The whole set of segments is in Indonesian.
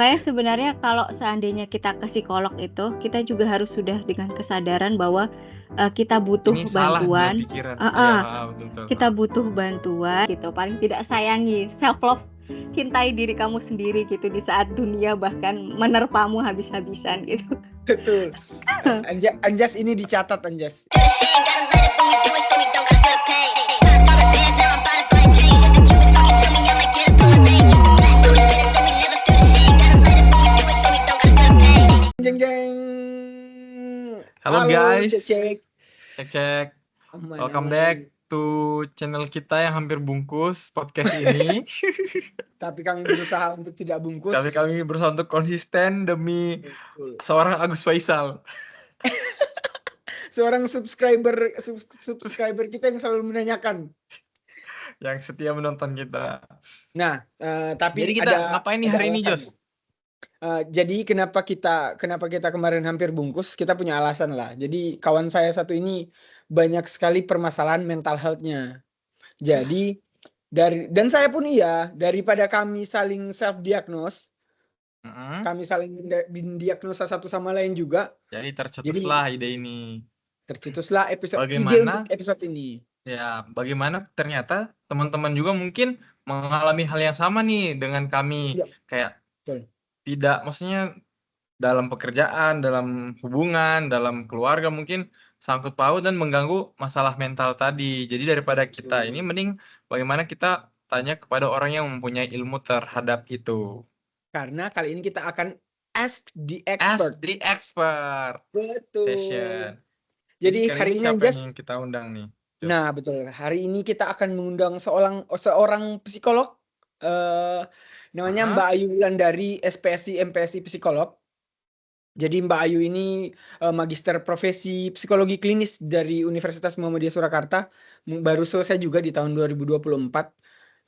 Saya sebenarnya kalau seandainya kita ke psikolog itu, kita juga harus sudah dengan kesadaran bahwa kita butuh Ini salah dia bantuan. pikiran. Iya, betul. Kita butuh bantuan gitu. Paling tidak sayangi, self love, cintai diri kamu sendiri gitu di saat dunia bahkan menerpamu habis-habisan gitu. Betul. Anjas ini dicatat Anjas. Jeng jeng. Halo guys. Cek. Welcome back to channel kita yang hampir bungkus podcast ini. Tapi kami berusaha untuk tidak bungkus. Tapi kami berusaha untuk konsisten demi Betul. seorang Agus Faisal. Seorang subscriber kita yang selalu menanyakan. Yang setia menonton kita. Nah, tapi jadi kita ngapain nih hari ini, Jos? Jadi kenapa kita kemarin hampir bungkus, kita punya alasan lah. Jadi kawan saya satu ini banyak sekali permasalahan mental health-nya. Jadi dan saya pun daripada kami saling self diagnose, kami saling diagnosa satu sama lain juga. Jadi tercetuslah ide ini. Tercetuslah ide untuk episode ini. Ya, bagaimana ternyata teman-teman juga mungkin mengalami hal yang sama nih dengan kami. Kayak tidak, maksudnya dalam pekerjaan, dalam hubungan, dalam keluarga mungkin sangkut paut dan mengganggu masalah mental tadi. Jadi daripada kita ini mending bagaimana kita tanya kepada orang yang mempunyai ilmu terhadap itu. Karena kali ini kita akan ask the expert. Betul. Session. Jadi hari ini siapa yang kita undang nih? Just. Nah, betul. Hari ini kita akan mengundang seorang psikolog namanya Mbak Ayu Wulandari, SPSI MPSI psikolog. Jadi Mbak Ayu ini magister profesi psikologi klinis dari Universitas Muhammadiyah Surakarta, baru selesai juga di tahun 2024.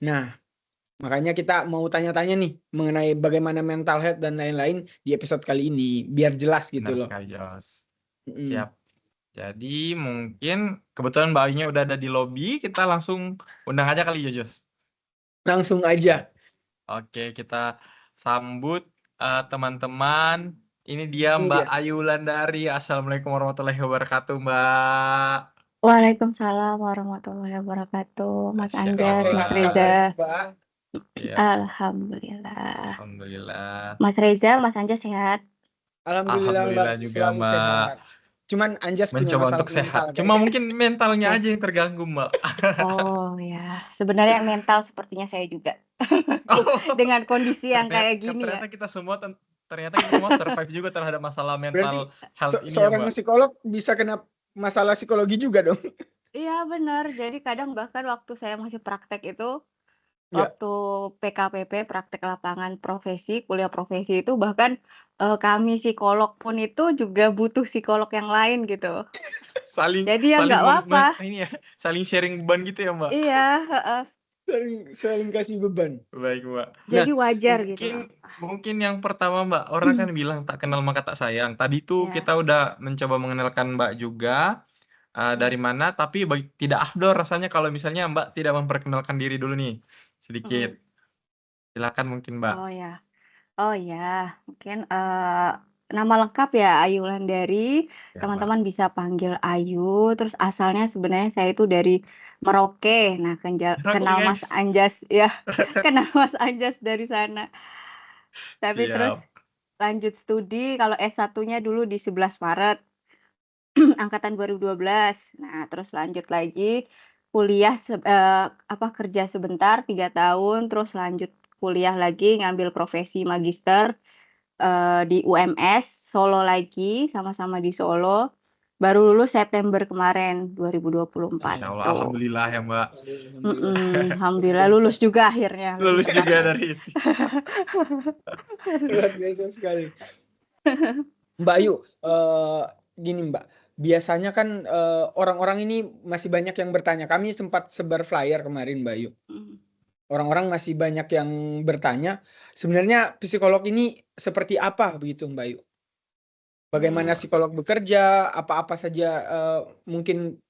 Nah, makanya kita mau tanya-tanya nih mengenai bagaimana mental health dan lain-lain di episode kali ini, biar jelas gitu. Benar loh. Sekali, Jos. Siap. Jadi mungkin kebetulan Mbak Ayunya udah ada di lobby, kita langsung undang aja kali ya, Jos. Langsung aja. Oke, kita sambut teman-teman. Ini dia Mbak Ayu Wulandari. Assalamualaikum warahmatullahi wabarakatuh, Mbak. Waalaikumsalam warahmatullahi wabarakatuh, Mas Anjas, Mas Reza. Ya. Alhamdulillah. Mas Reza, Mas Anjas sehat? Alhamdulillah juga, Mbak. Sehat. Cuman Anjas mencoba untuk sehat. Cuma mungkin mentalnya aja yang terganggu, Mbak. Oh ya, sebenarnya mental sepertinya saya juga. Dengan kondisi yang kayak gini ternyata kita semua survive juga terhadap masalah mental health ini. Seorang psikolog bisa kena masalah psikologi juga dong. Iya benar. Jadi kadang bahkan waktu saya masih praktek itu, waktu PKPP, praktek lapangan profesi, kuliah profesi itu bahkan kami psikolog pun itu juga butuh psikolog yang lain gitu. Jadi ya nggak apa-apa. Ini ya, saling sharing beban gitu ya, Mbak. Iya. Saling kasih beban. Baik, Mbak. Jadi wajar gitu. Mungkin yang pertama, Mbak, orang kan bilang tak kenal maka tak sayang. Tadi tuh kita udah mencoba mengenalkan Mbak juga. Dari mana, tapi tidak afdol rasanya kalau misalnya Mbak tidak memperkenalkan diri dulu nih sedikit. Silakan mungkin, Mbak. Oh ya, mungkin nama lengkap ya Ayu Wulandari. Teman-teman bisa panggil Ayu. Terus asalnya sebenarnya saya itu dari Merauke. Nah, kenal Mas Anjas ya. Kenal Mas Anjas dari sana. Tapi terus lanjut studi, kalau S1-nya dulu di 11 Maret. Angkatan 2012. Nah, terus lanjut lagi kuliah kerja sebentar 3 tahun, terus lanjut kuliah lagi ngambil profesi magister di UMS Solo lagi, sama-sama di Solo. Baru lulus September kemarin 2024. Masya Allah, alhamdulillah ya, Mbak. Alhamdulillah lulus juga akhirnya. Lulus juga dari itu. Luar biasa sekali. Mbak Ayu, gini Mbak, biasanya kan orang-orang ini masih banyak yang bertanya. Kami sempat sebar flyer kemarin, Mbak Ayu. Orang-orang masih banyak yang bertanya, sebenarnya psikolog ini seperti apa begitu, Mbak Ayu? Bagaimana psikolog bekerja, apa-apa saja mungkin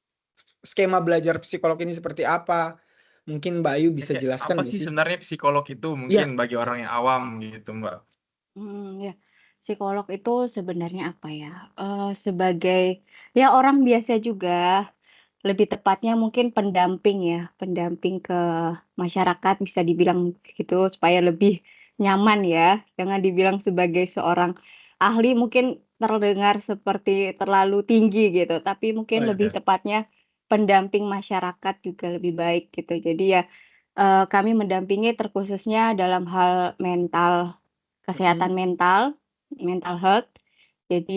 skema belajar psikolog ini seperti apa? Mungkin Mbak Ayu bisa jelaskan apa sih sebenarnya psikolog itu mungkin bagi orang yang awam gitu, Mbak? Ya. Psikolog itu sebenarnya apa ya, sebagai ya orang biasa juga, lebih tepatnya mungkin pendamping ya, pendamping ke masyarakat bisa dibilang gitu supaya lebih nyaman ya, jangan dibilang sebagai seorang ahli mungkin terdengar seperti terlalu tinggi gitu, tapi Oh mungkin lebih ya. tepatnya pendamping masyarakat juga lebih baik gitu. Jadi ya, kami mendampingi terkhususnya dalam hal mental. Mhm. Kesehatan mental, mental health. Jadi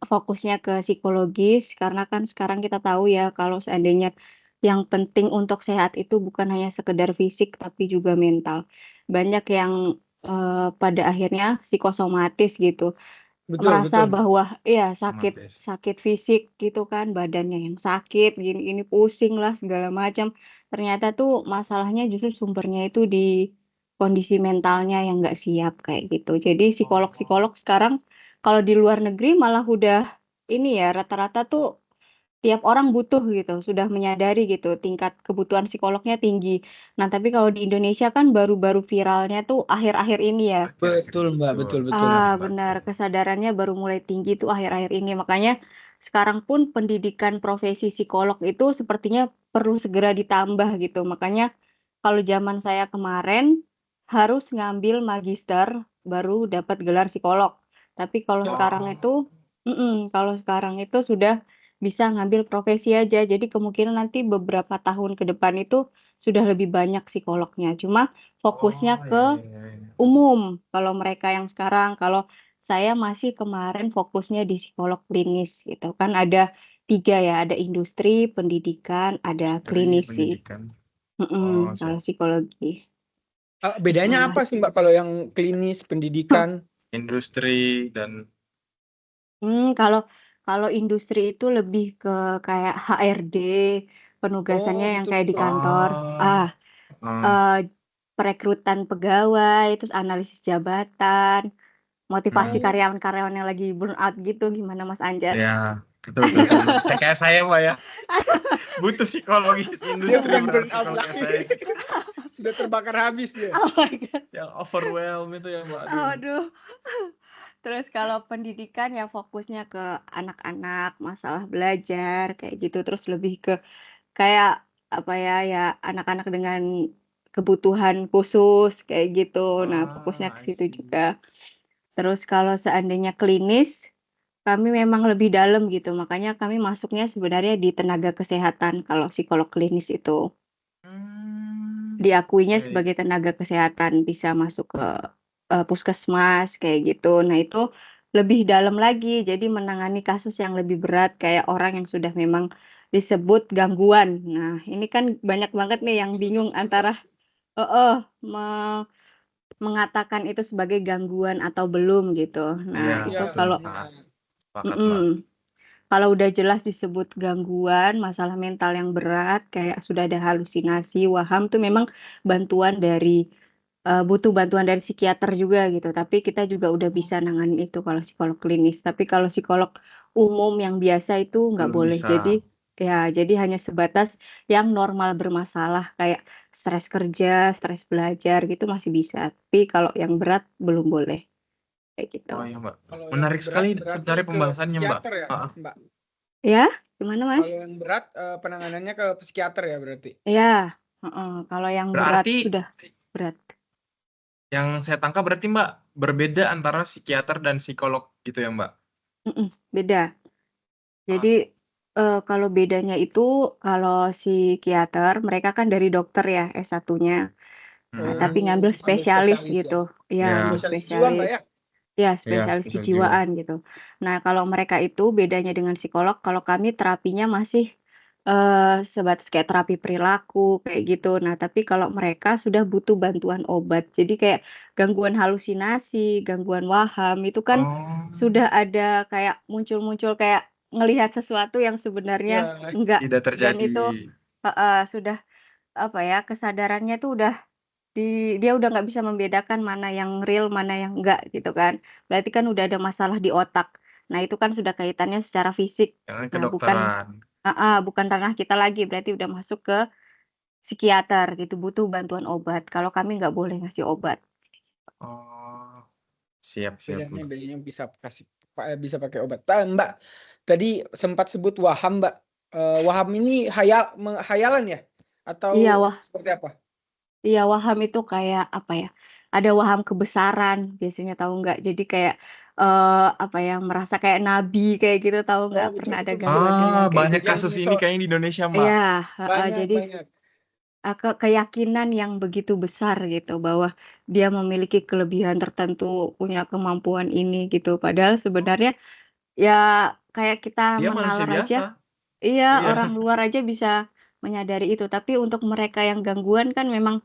fokusnya ke psikologis karena kan sekarang kita tahu ya kalau seandainya yang penting untuk sehat itu bukan hanya sekedar fisik tapi juga mental. Banyak yang, pada akhirnya psikosomatis gitu, Betul merasa betul. bahwa iya sakit Otomatis. sakit fisik gitu kan, badannya yang sakit, gini ini pusing lah segala macam. Ternyata tuh masalahnya justru sumbernya itu di kondisi mentalnya yang nggak siap kayak gitu. Jadi Oh. psikolog-psikolog sekarang kalau di luar negeri malah udah ini ya, rata-rata tuh tiap orang butuh gitu, sudah menyadari gitu tingkat kebutuhan psikolognya tinggi. Nah, tapi kalau di Indonesia kan baru-baru viralnya tuh akhir-akhir ini ya. Akhir-akhir Betul Mbak, betul. betul betul. Benar, Mbak, Benar, betul. kesadarannya baru mulai tinggi tuh akhir-akhir ini. Makanya sekarang pun pendidikan profesi psikolog itu sepertinya perlu segera ditambah gitu. Makanya kalau zaman saya kemarin harus ngambil magister baru dapat gelar psikolog. Tapi kalau sekarang Oh. itu kalau sekarang itu sudah bisa ngambil profesi aja. Jadi kemungkinan nanti beberapa tahun ke depan itu sudah lebih banyak psikolognya. Cuma fokusnya Oh, ya ke ya ya ya. umum, kalau mereka yang sekarang, kalau saya masih kemarin fokusnya di psikolog klinis gitu, kan ada 3 ya, ada industri, pendidikan, ada Industri, klinis sih. pendidikan. Oh, Kalau siap. psikologi, Bedanya gitu. apa sih Mbak kalau yang klinis, pendidikan? Industri dan Kalau kalau industri itu lebih ke kayak HRD, penugasannya Oh yang betul kayak di betul. kantor, oh, oh, eee, perekrutan pegawai, terus analisis jabatan, motivasi hmm, Oh, karyawan-karyawan yang lagi burnout gitu, gimana Mas Anjar? ya betul betul betul. Saya kayak saya, Mbak, ya. Butuh psikologis dia industri bukan berarti burnout kalau kayak lagi. saya. Sudah terbakar habis dia. Oh my god, Yang overwhelm itu ya, Mbak. Aduh. aduh. Terus kalau pendidikan ya fokusnya ke anak-anak, masalah belajar kayak gitu, terus lebih ke kayak apa ya, ya anak-anak dengan kebutuhan khusus kayak gitu. Nah, fokusnya ke I situ see. juga. Terus kalau seandainya klinis, kami memang lebih dalam gitu, makanya kami masuknya sebenarnya di tenaga kesehatan kalau psikolog klinis itu. Hmm, Diakuinya ya, ya. sebagai tenaga kesehatan, bisa masuk ke, puskesmas kayak gitu. Nah itu lebih dalam lagi, jadi menangani kasus yang lebih berat kayak orang yang sudah memang disebut gangguan. Nah ini kan banyak banget nih yang Betul bingung betul Mbak. antara heeh, mengatakan itu sebagai gangguan atau belum gitu. Iya, Nah itu Iya betul, kalau Kak. benar. Sepakat, Mbak. mhm. Kalau udah jelas disebut gangguan, masalah mental yang berat, kayak sudah ada halusinasi, waham tuh memang bantuan dari butuh bantuan dari psikiater juga gitu, tapi kita juga udah Oh, bisa nanganin itu kalau psikolog klinis. Tapi kalau psikolog umum yang biasa itu nggak Belum boleh. bisa. Jadi hanya sebatas yang normal bermasalah kayak stres kerja, stres belajar gitu masih bisa, tapi kalau yang berat belum boleh, kayak gitu. Oh iya, Mbak. kalau yang Menarik berat sekali berarti sebenarnya ke pembahasannya, Mbak. psikiater ya, Heeh. Mbak? Ya, gimana Mas? Kalau yang berat penanganannya ke psikiater ya berarti? Iya, heeh, kalau yang berat Berarti sudah berat. yang saya tangkap berarti, Mbak, berbeda antara psikiater dan psikolog gitu ya, Mbak? Beda. Ah, Jadi, kalau bedanya itu kalau psikiater mereka kan dari dokter ya S1-nya, tapi mhm. ngambil Oh, ambil spesialis spesialis ya. gitu. Iya, ambil Ya, Spesialis jiwa Mbak spesialis. ya? Ya, iya, spesialis spesial jiwa. kejiwaan gitu. Nah, kalau mereka itu bedanya dengan psikolog, kalau kami terapinya masih, sebatas kayak terapi perilaku, kayak gitu. Nah, tapi kalau mereka sudah butuh bantuan obat. Jadi kayak gangguan halusinasi, gangguan waham, itu kan Oh, sudah ada kayak muncul-muncul kayak ngelihat sesuatu yang sebenarnya Iya. enggak, tidak dan terjadi. itu sudah, apa ya, kesadarannya tuh udah dia udah nggak bisa membedakan mana yang real, mana yang enggak gitu kan. Berarti kan udah ada masalah di otak. Nah itu kan sudah kaitannya secara fisik. Jangan Nah bukan kedokteran. bukan ranah kita lagi, berarti udah masuk ke psikiater gitu, butuh bantuan obat. Kalau kami nggak boleh ngasih obat. Oh. Siap, Bro. Bedanya bisa pakai obat. Mbak, tadi sempat sebut waham, Mbak. Waham ini hayalan ya? Atau Iya, seperti apa? iya, waham itu kayak apa ya? Ada waham kebesaran biasanya, tahu nggak? Jadi kayak apa ya? Merasa kayak nabi kayak gitu, tahu nggak? Betul, Pernah ada betul, betul. gangguan-gangguan kayak Banyak gitu. kasus ini kayaknya di Indonesia, Mbak. Iya, Banyak, jadi banyak. keyakinan yang begitu besar gitu bahwa dia memiliki kelebihan tertentu, punya kemampuan ini gitu. Padahal sebenarnya ya kayak kita Dia manusia menalar aja, biasa. iya, Iya. orang luar aja bisa menyadari itu. Tapi untuk mereka yang gangguan kan memang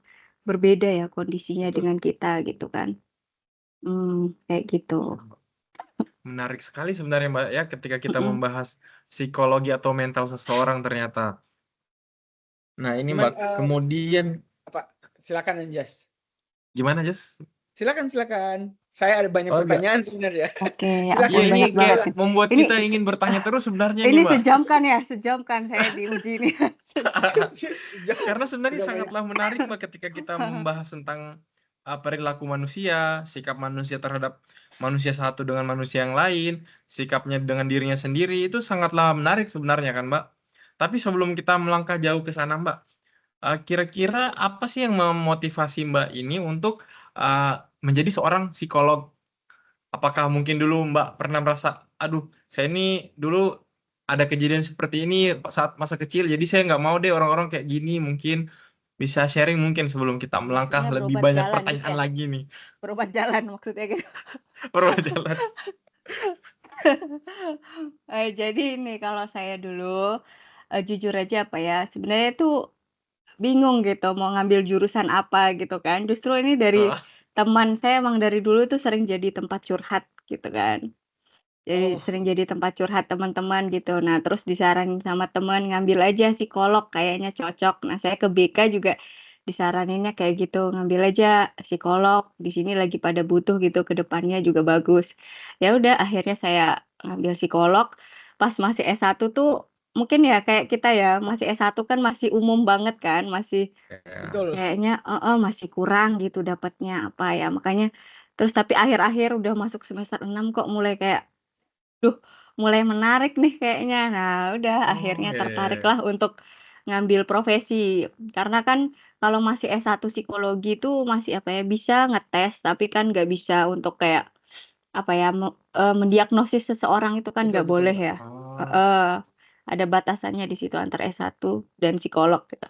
berbeda ya kondisinya Betul. dengan kita gitu kan. Kayak gitu. Menarik sekali sebenarnya, Mbak, ya, ketika kita Mm-mm. membahas psikologi atau mental seseorang ternyata. Nah, ini, Cuman, Mbak, kemudian apa? Silakan, Anjas. gimana, Jas? Silakan. Saya ada banyak pertanyaan sebenarnya. Oke, ya Silakan. Iya, ampun, ini banyak banget. kayak membuat Ini kita ingin bertanya terus sebenarnya nih, ini Mbak. sejam kan saya diuji nih. Karena sebenarnya Udah sangatlah menarik, Mbak, ketika kita membahas tentang perilaku manusia, sikap manusia terhadap manusia satu dengan manusia yang lain, sikapnya dengan dirinya sendiri, itu sangatlah menarik sebenarnya kan, Mbak. Tapi sebelum kita melangkah jauh ke sana, Mbak, kira-kira apa sih yang memotivasi Mbak ini untuk menjadi seorang psikolog? Apakah mungkin dulu Mbak pernah merasa, aduh, saya ini dulu ada kejadian seperti ini saat masa kecil, jadi saya nggak mau deh orang-orang kayak gini. Mungkin bisa sharing mungkin sebelum kita melangkah Maksudnya lebih berobat banyak jalan gitu pertanyaan ya? lagi nih. Berobat jalan maksudnya gitu. Perubahan jalan. Jadi ini kalau saya dulu, jujur aja apa ya, sebenarnya tuh bingung gitu mau ngambil jurusan apa gitu kan. Justru ini dari Wah, teman saya, emang dari dulu tuh sering jadi tempat curhat gitu kan. Jadi Oh, sering jadi tempat curhat teman-teman gitu. Nah, terus disaranin sama teman, ngambil aja psikolog kayaknya cocok. Nah, saya ke BK juga disaraninnya kayak gitu, ngambil aja psikolog, di sini lagi pada butuh gitu, ke depannya juga bagus. Ya udah, akhirnya saya ngambil psikolog. Pas masih S1 tuh mungkin ya kayak kita ya, masih S1 kan masih umum banget kan, masih betul. kayaknya masih kurang gitu dapatnya apa ya. Makanya terus tapi akhir-akhir udah masuk semester 6 kok mulai kayak, duh, mulai menarik nih kayaknya. Nah, udah oh akhirnya ya, tertariklah untuk ngambil profesi. Karena kan kalau masih S1 psikologi itu masih apa ya, bisa ngetes, tapi kan nggak bisa untuk kayak apa ya, mendiagnosis seseorang itu kan Betul, nggak betul, boleh Mbak. ya. Oh, Heeh. Ada batasannya di situ antara S1 dan psikolog gitu.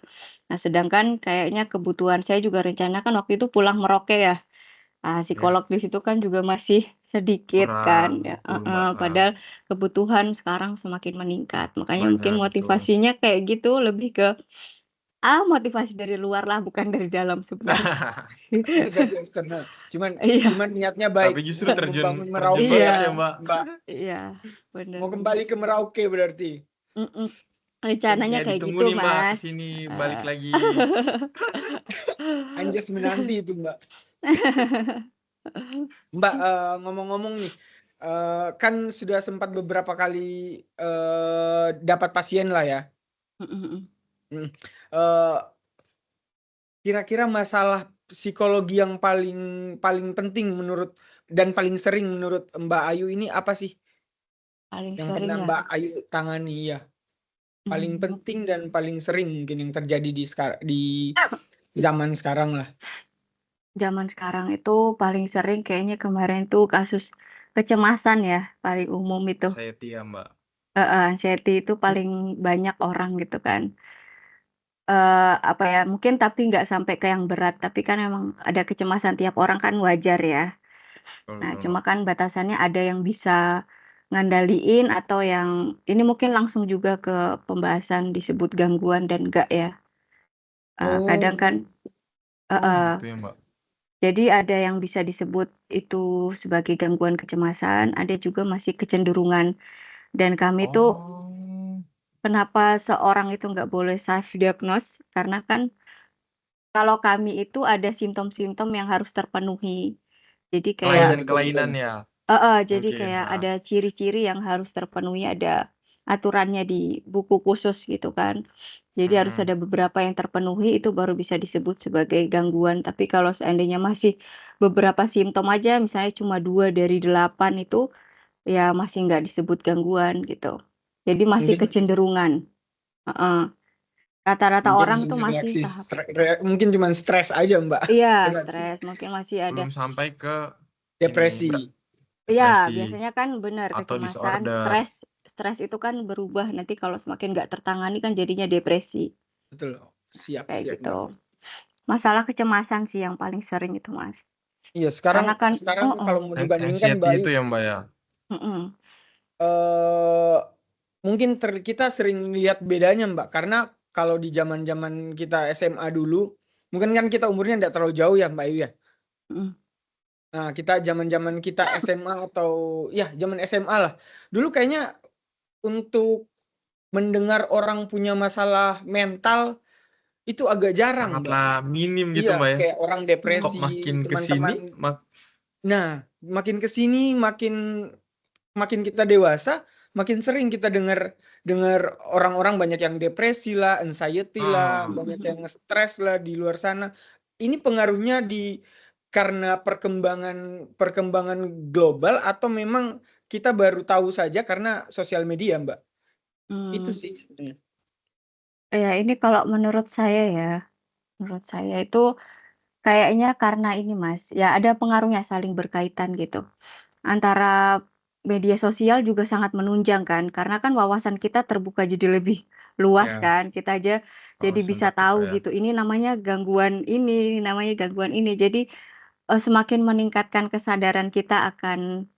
Nah, sedangkan kayaknya kebutuhan saya juga rencana kan waktu itu pulang Merauke ya. ya, Psikolog di situ kan juga masih sedikit kurang, kan ya, betul Mbak. padahal kebutuhan sekarang semakin meningkat. Makanya mungkin Banyak, betul. motivasinya kayak gitu, lebih ke motivasi dari luar lah, bukan dari dalam sebenarnya. Motivasi eksternal. Iya, Cuman niatnya Tapi baik justru untuk terjun membangun terjun Merauke banget ya, ya, iya, Mbak. Mbak. iya, bener Mau bener. kembali ke Merauke berarti. Mhm, rencananya Ya, kayak ditunggu gitu, nih Mbak Mas. kesini balik Heeh. lagi. Anjas menanti itu, Mbak. Mbak, ngomong-ngomong nih, kan sudah sempat beberapa kali dapat pasien lah ya. Mhm mhm. Hmm. Eh, Kira-kira masalah psikologi yang paling penting menurut dan paling sering menurut Mbak Ayu ini apa sih Paling yang sering pernah ya? Mbak Ayu tangani ya? Paling Mmm, penting dan paling sering mungkin yang terjadi di zaman sekarang lah. Zaman sekarang itu paling sering kayaknya kemarin tuh kasus kecemasan ya, paling umum itu. Anxiety ya, Mbak. Heeh, anxiety itu paling banyak orang gitu kan. Apa ya, mungkin tapi nggak sampai ke yang berat, tapi kan emang ada kecemasan, tiap orang kan wajar ya. Betul, Nah, betul cuma Mbak. kan batasannya ada yang bisa ngandaliin atau yang ini mungkin langsung juga ke pembahasan disebut gangguan dan enggak ya. Kadang Oh, kan Oh heeh, gitu ya, Mbak. jadi ada yang bisa disebut itu sebagai gangguan kecemasan, ada juga masih kecenderungan. Dan kami tuh Oh, kenapa seorang itu nggak boleh self diagnose, karena kan kalau kami itu ada simptom-simptom yang harus terpenuhi. Jadi kayak betul, betul, kelainan-kelainan betul. ya. jadi Mungkin. kayak Nah, ada ciri-ciri yang harus terpenuhi, ada aturannya di buku khusus gitu kan. Jadi harus Mhm. ada beberapa yang terpenuhi itu baru bisa disebut sebagai gangguan. Tapi kalau seandainya masih beberapa simptom aja, misalnya cuma 2 dari 8 itu, ya masih nggak disebut gangguan gitu. Jadi masih Mungkin kecenderungan. Heeh. Rata-rata mungkin orang tuh masih reaksi tahap mungkin cuman stres aja, Mbak. iya, Benar sih. stres, mungkin masih ada Belum sampai ke ini Depresi. iya, depresi biasanya kan benar atau kecemasan, disorder. stres itu kan berubah nanti kalau semakin nggak tertangani kan jadinya depresi, Betul. Siap, kayak siap, Mbak. gitu. Masalah kecemasan sih yang paling sering itu, Mas. Iya, Karena kan sekarang heeh, kalau mau dibandingkan, Anxiety Mbak Ayu, itu ya, Mbak, ya? mhm, eh mungkin kita sering lihat bedanya, Mbak, karena kalau di zaman-zaman kita SMA dulu, mungkin kan kita umurnya nggak terlalu jauh ya, Mbak Ayu ya. mhm. Nah, kita zaman-zaman kita SMA atau ya zaman SMA lah. Dulu kayaknya untuk mendengar orang punya masalah mental itu agak jarang, Mbak. Sangatlah minim gitu, Iya, Mbak, ya? kayak orang Kok depresi, makin ke sini teman-teman. Nah, makin ke sini makin kita dewasa, makin sering kita dengar dengar orang-orang banyak yang depresi lah, anxiety lah, banyak yang stres lah di luar sana. Ini pengaruhnya karena perkembangan global atau memang kita baru tahu saja karena sosial media, Mbak? Itu Mmm, sih sebenarnya. ya ini kalau menurut saya itu kayaknya karena ini, Mas, ya ada pengaruhnya saling berkaitan gitu. Antara media sosial juga sangat menunjang kan, karena kan wawasan kita terbuka jadi lebih luas Ya, kan, kita aja jadi wawasan bisa terbuka tahu ya. gitu, ini namanya gangguan ini. Jadi, semakin meningkatkan kesadaran kita akan,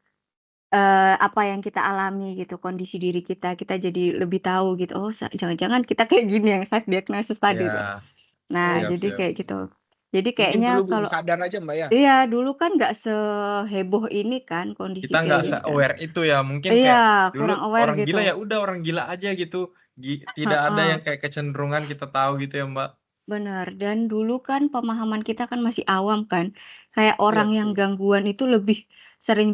apa yang kita alami gitu, kondisi diri kita, kita jadi lebih tahu gitu, oh jangan-jangan kita kayak gini yang self diagnosis tadi tuh. Ya, Nah, Oh, siap jadi siap. kayak gitu. Jadi mungkin kayaknya dulu belum kalau sadar aja, Mbak, ya? iya, dulu kan nggak seheboh ini kan, kondisi Kita kayak nggak gini kan. se-aware itu ya, mungkin Iya, kayak dulu kurang aware orang gitu. gila ya udah orang gila aja gitu, tidak ada Heeh, yang kayak kecenderungan kita tahu gitu ya, Mbak? bener. Dan dulu kan pemahaman kita kan masih awam kan. Kayak Iya, orang yang betul. gangguan itu lebih sering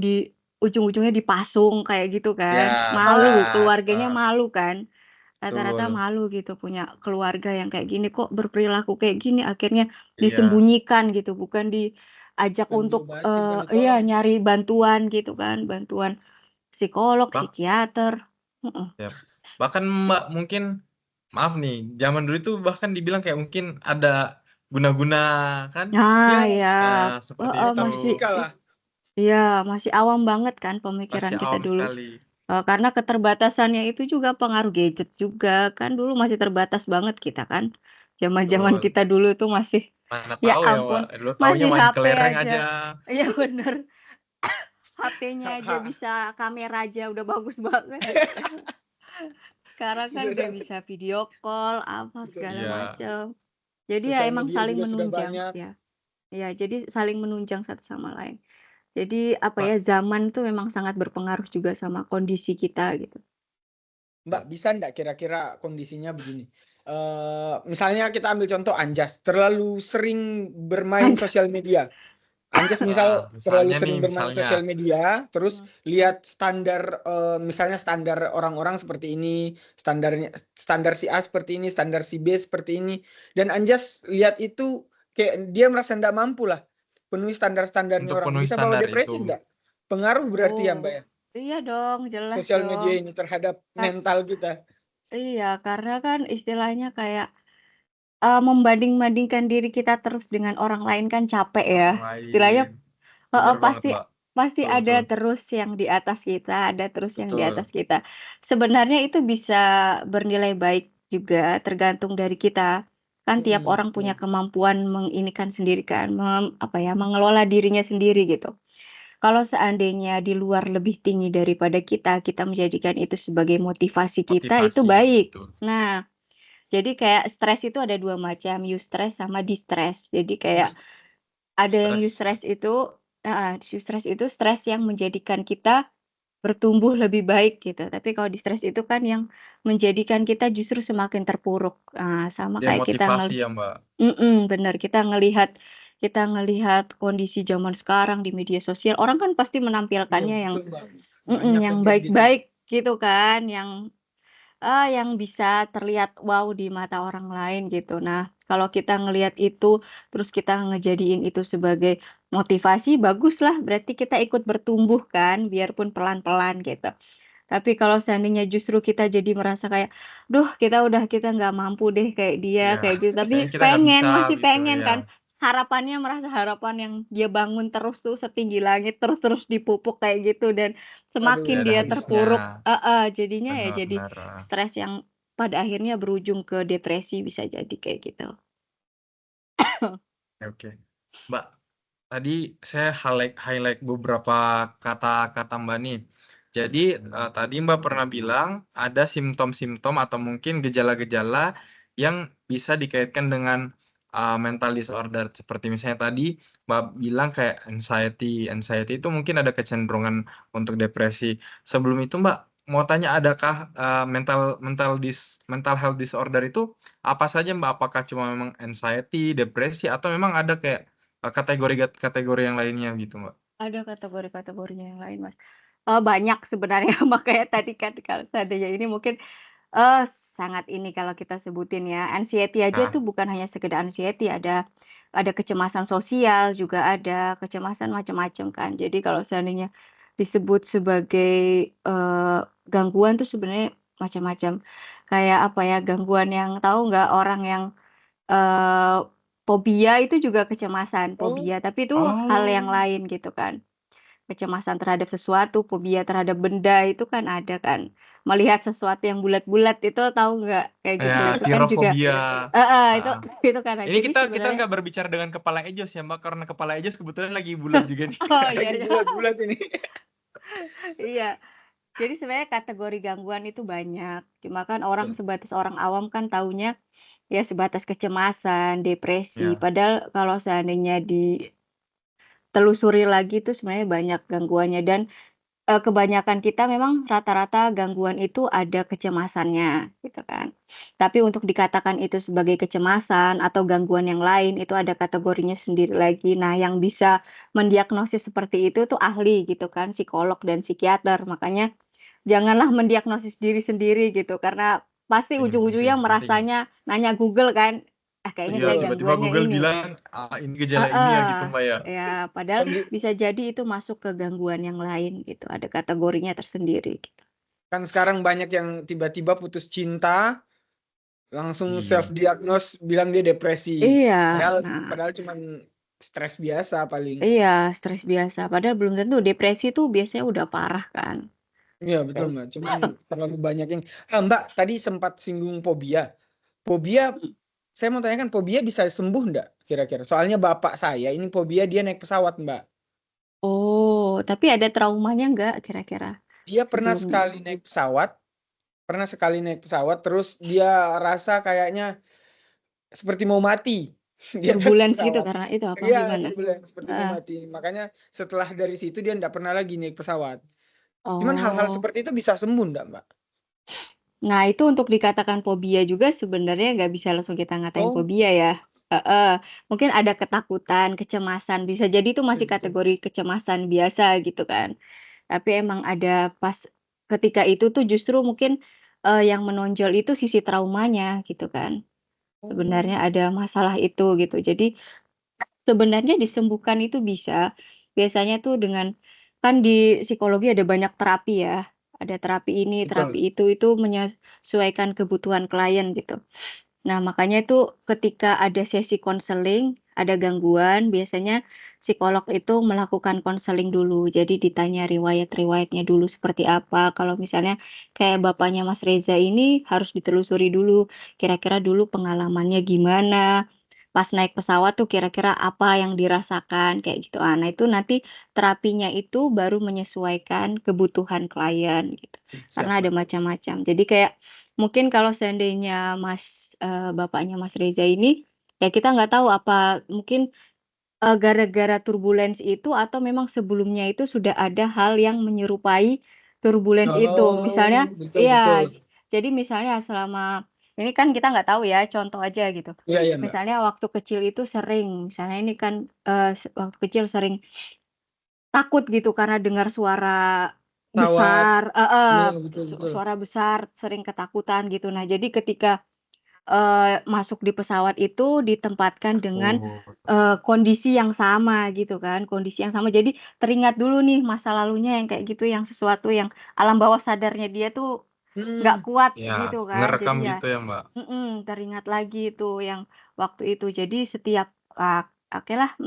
ujung-ujungnya dipasung kayak gitu Ya, kan. Malu, Ah, keluarganya malu kan. Rata-rata betul. malu gitu punya keluarga yang kayak gini, kok berperilaku kayak gini, akhirnya Iya, disembunyikan gitu, bukan diajak bukan untuk, diobati, bukan iya ditolong. nyari bantuan gitu kan, bantuan psikolog, bah psikiater, mhm. ya. Bahkan Mbak mungkin maaf nih, zaman dulu itu bahkan dibilang kayak mungkin ada guna-guna kan? Nah, Ya, ya, Seperti heeh, itu. masih metafisika lah. iya, masih awam banget kan Masih pemikiran kita awam dulu, sekali. karena keterbatasannya itu juga pengaruh gadget juga, kan dulu masih terbatas banget kita kan, zaman-zaman Betul. kita dulu tuh masih, Mana ya tahu ya, Mbak, ampun, dulu taunya masih main HP kelereng aja. aja. Iya bener, HP-nya Ha aja ha bisa kamera aja udah bagus banget. Sekarang kan sudah udah sampai bisa video call, apa betul. segala Iya, macam. Jadi ya Sosial emang media saling juga sudah menunjang, banyak. ya. Ya, jadi saling menunjang satu sama lain. Jadi, apa ya, Mbak. zaman tuh memang sangat berpengaruh juga sama kondisi kita gitu. Mbak, bisa nggak kira-kira kondisinya begini? Misalnya kita ambil contoh Anjas, terlalu sering bermain Anjay, sosial media. Anjas Wah, misal terlalu misalnya nih, sering bermain misalnya. sosial media, terus mhm, lihat standar, misalnya standar orang-orang seperti ini, standar si A seperti ini, standar si B seperti ini, dan Anjas lihat itu kayak dia merasa nggak mampu lah penuhi standar-standarnya Untuk orang. penuhi Bisa bawa standar itu. depresi nggak? Pengaruh berarti ya, Mbak, oh, ya, iya dong, jelas sosial media dong. ini terhadap Kar mental kita. iya, karena kan istilahnya kayak, membanding-bandingkan diri kita terus dengan orang lain kan capek ya. Orang Istilahnya lain. heeh, Bener banget, pasti Mbak. pasti Betul, ada betul. terus yang di atas kita, ada terus yang di Betul. atas kita. Sebenarnya itu bisa bernilai baik juga, tergantung dari kita. Kan tiap orang punya Betul. kemampuan menginikan sendiri kan, apa ya, mengelola dirinya sendiri gitu. Kalau seandainya di luar lebih tinggi daripada kita, kita menjadikan itu sebagai motivasi kita, itu Motivasi, baik. betul. Nah, jadi kayak stres itu ada 2 macam, eustress sama distress. Jadi kayak ada yang Stres. eustress itu heeh, eustress itu stres yang menjadikan kita bertumbuh lebih baik gitu. Tapi kalau distress itu kan yang menjadikan kita justru semakin terpuruk. Sama kayak kita Demotivasi ya, Mbak. bener, kita ngelihat kondisi zaman sekarang di media sosial, orang kan pasti Iya, menampilkannya betul, Mbak. Banyak yang yang kayak gitu. baik-baik gitu kan, yang yang bisa terlihat wow di mata orang lain gitu. Nah, kalau kita ngelihat itu, terus kita ngejadiin itu sebagai motivasi, baguslah berarti kita ikut bertumbuh kan, biarpun pelan-pelan gitu. Tapi kalau seandainya justru kita jadi merasa kayak, "Duh kita nggak mampu deh kayak dia," Iya, kayak gitu, kayaknya tapi kita nggak bisa masih gitu pengen ya. kan, merasa harapan yang dia bangun terus tuh setinggi langit, terus-terus dipupuk kayak gitu dan Waduh, Nggak semakin ada dia habisnya. terpuruk jadinya ya Benar jadi benar. stres yang pada akhirnya berujung ke depresi bisa jadi kayak gitu. Oke oke. Mbak, tadi saya highlight beberapa kata-kata Mbak nih. Jadi, tadi Mbak pernah bilang ada simptom-simptom atau mungkin gejala-gejala yang bisa dikaitkan dengan, mental disorder. Seperti misalnya tadi Mbak bilang kayak anxiety. Anxiety itu mungkin ada kecenderungan untuk depresi. Sebelum itu Mbak, mau tanya adakah, mental health disorder itu apa saja Mbak? Apakah cuma memang anxiety, depresi, atau memang ada kayak kategori yang lainnya gitu, Mbak? Ada kategori-kategorinya yang lain, Mas. Banyak sebenarnya makanya tadi kan kalau seandainya ini mungkin sangat ini kalau kita sebutin ya, anxiety aja Nah, tuh bukan hanya sekedar anxiety, ada kecemasan sosial, juga ada kecemasan macam-macam kan. Jadi kalau seandainya disebut sebagai, gangguan tuh sebenarnya macam-macam. Kayak apa ya, gangguan yang tahu nggak orang yang, eee, fobia itu juga kecemasan, oh, fobia, tapi itu hal yang oh, lain gitu kan. Kecemasan terhadap sesuatu, fobia terhadap benda itu kan ada kan. Melihat sesuatu yang bulat-bulat itu tahu nggak? Kayak gitu, ya itu kan juga kirofobia. itu Heeh. itu kan. Ini Jadi kita sebenarnya nggak berbicara dengan kepala Ejos ya, Mbak, karena kepala Ejos kebetulan lagi bulat juga nih. oh iya lagi iya, bulat-bulat ini. iya. Jadi sebenarnya kategori gangguan itu banyak, cuma kan orang Betul. sebatas orang awam kan taunya ya sebatas kecemasan, depresi, Ya. padahal kalau seandainya ditelusuri lagi itu sebenarnya banyak gangguannya dan kebanyakan kita memang rata-rata gangguan itu ada kecemasannya, gitu kan. Tapi untuk dikatakan itu sebagai kecemasan atau gangguan yang lain, itu ada kategorinya sendiri lagi. Nah, yang bisa mendiagnosis seperti itu tuh ahli gitu kan, psikolog dan psikiater. Makanya janganlah mendiagnosis diri sendiri gitu, karena pasti Penting penting ujung-ujungnya penting. merasanya nanya Google kan, "Ah, kayaknya Iya, saya Betul. tiba-tiba gangguannya Google ini." bilang, ini gejala ini ya gitu, Heeh, Mbak, ya? ya padahal Kan bisa jadi itu masuk ke gangguan yang lain gitu, ada kategorinya tersendiri gitu. kan sekarang banyak yang tiba-tiba putus cinta, langsung self Iya. diagnose bilang dia depresi. Iya, Padahal nah padahal cuman stres biasa paling. iya stres biasa, padahal belum tentu, depresi tuh biasanya udah parah kan, Iya betul, kayak Mbak, cuman terlalu banyak yang Mbak, tadi sempat singgung fobia. Fobia, mhm. saya mau tanyakan fobia bisa sembuh nggak kira-kira? Soalnya bapak saya ini fobia dia naik pesawat, Mbak. Oh, tapi ada traumanya nggak kira-kira Dia sebelum pernah sekali naik pesawat terus dia rasa kayaknya seperti mau mati di atas turbulence gitu pesawat. karena itu apa, Iya, gimana? turbulence seperti mau Heeh. mati. Makanya setelah dari situ dia nggak pernah lagi naik pesawat. Cuman hal-hal Oh. seperti itu bisa sembuh nggak, Mbak? Nah, itu untuk dikatakan fobia juga sebenarnya nggak bisa langsung kita ngatain Oh, fobia ya. Heeh. Mungkin ada ketakutan, kecemasan, bisa jadi itu masih betul betul. kategori kecemasan biasa gitu kan. Tapi emang ada pas ketika itu tuh justru mungkin, yang menonjol itu sisi traumanya gitu kan. Oh, Sebenarnya ada masalah itu gitu. Jadi sebenarnya disembuhkan itu bisa, biasanya tuh dengan kan di psikologi ada banyak terapi ya, ada terapi ini, betul. terapi itu menyesuaikan kebutuhan klien gitu. Nah, makanya itu ketika ada sesi konseling, ada gangguan, biasanya psikolog itu melakukan konseling dulu. Jadi ditanya riwayat-riwayatnya dulu seperti apa, kalau misalnya kayak bapaknya Mas Reza ini harus ditelusuri dulu, kira-kira dulu pengalamannya gimana, pas naik pesawat tuh kira-kira apa yang dirasakan, kayak gitu. Nah itu nanti terapinya itu baru menyesuaikan kebutuhan klien gitu, Siap, karena ada Mbak. macam-macam. Jadi kayak mungkin kalau seandainya bapaknya Mas Reza ini, ya kita nggak tahu apa mungkin, gara-gara turbulence itu atau memang sebelumnya itu sudah ada hal yang menyerupai turbulence itu. Oh, Misalnya betul betul. iya, jadi misalnya selama ini kan kita nggak tahu ya, contoh aja gitu. Iya iya, Mbak. Misalnya waktu kecil itu sering, misalnya ini kan, waktu kecil sering takut gitu karena dengar suara pesawat. besar, Iya, betul betul. suara besar, sering ketakutan gitu. Nah, jadi ketika, masuk di pesawat itu ditempatkan dengan, Oh. kondisi yang sama gitu kan, kondisi yang sama. Jadi teringat dulu nih masa lalunya yang kayak gitu, yang sesuatu yang alam bawah sadarnya dia tuh nggak Mhm. kuat Ya, gitu kan. ngerekam Jadi ya gitu ya, Mbak? teringat lagi itu yang waktu itu. Jadi setiap, okelah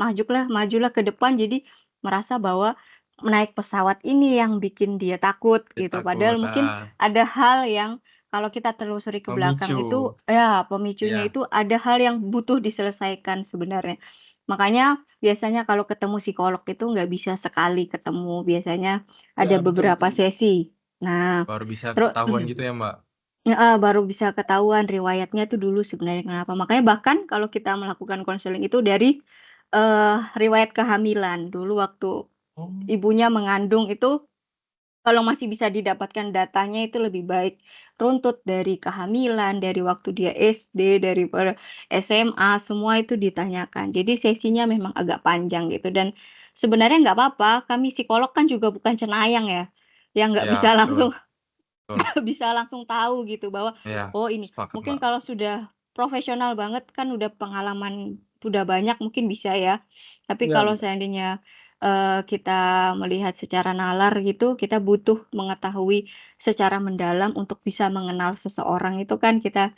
majulah ke depan, jadi merasa bahwa naik pesawat ini yang bikin dia takut Dia gitu. Padahal takut, mungkin ada hal yang kalau kita telusuri ke belakang memicu. itu ya pemicunya Iya. itu ada hal yang butuh diselesaikan sebenarnya. Makanya biasanya kalau ketemu psikolog itu nggak bisa sekali ketemu, biasanya ada Ya, betul beberapa betul. sesi. Nah, Baru bisa terus ketahuan gitu ya, Mbak? heeh, baru bisa ketahuan riwayatnya tuh dulu sebenarnya kenapa. Makanya bahkan kalau kita melakukan konseling itu dari, riwayat kehamilan. Dulu waktu Oh. ibunya mengandung itu, kalau masih bisa didapatkan datanya itu lebih baik. Runtut dari kehamilan, dari waktu dia SD, dari SMA, semua itu ditanyakan. Jadi sesinya memang agak panjang gitu dan sebenarnya nggak apa-apa, kami psikolog kan juga bukan cenayang ya, yang nggak Iya, bisa betul langsung betul. bisa langsung tahu gitu bahwa, Iya, oh ini. sepakat, Mungkin Mbak. kalau sudah profesional banget kan udah pengalaman udah banyak mungkin bisa ya. Tapi Iya, kalau Mbak. seandainya, kita melihat secara nalar gitu, kita butuh mengetahui secara mendalam untuk bisa mengenal seseorang itu kan kita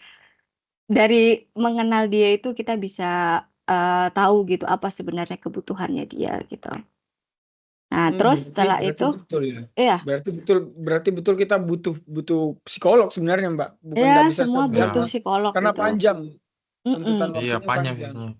dari mengenal dia itu kita bisa, tahu gitu apa sebenarnya kebutuhannya dia gitu. Nah terus Berarti setelah berarti itu betul ya. iya. Berarti betul kita butuh butuh psikolog sebenarnya, Mbak. Bukan Ya nggak bisa semua Iya. butuh segampang psikolog karena gitu. panjang, tuntutan Mhm, Iya, waktunya panjang panjang. sisinya.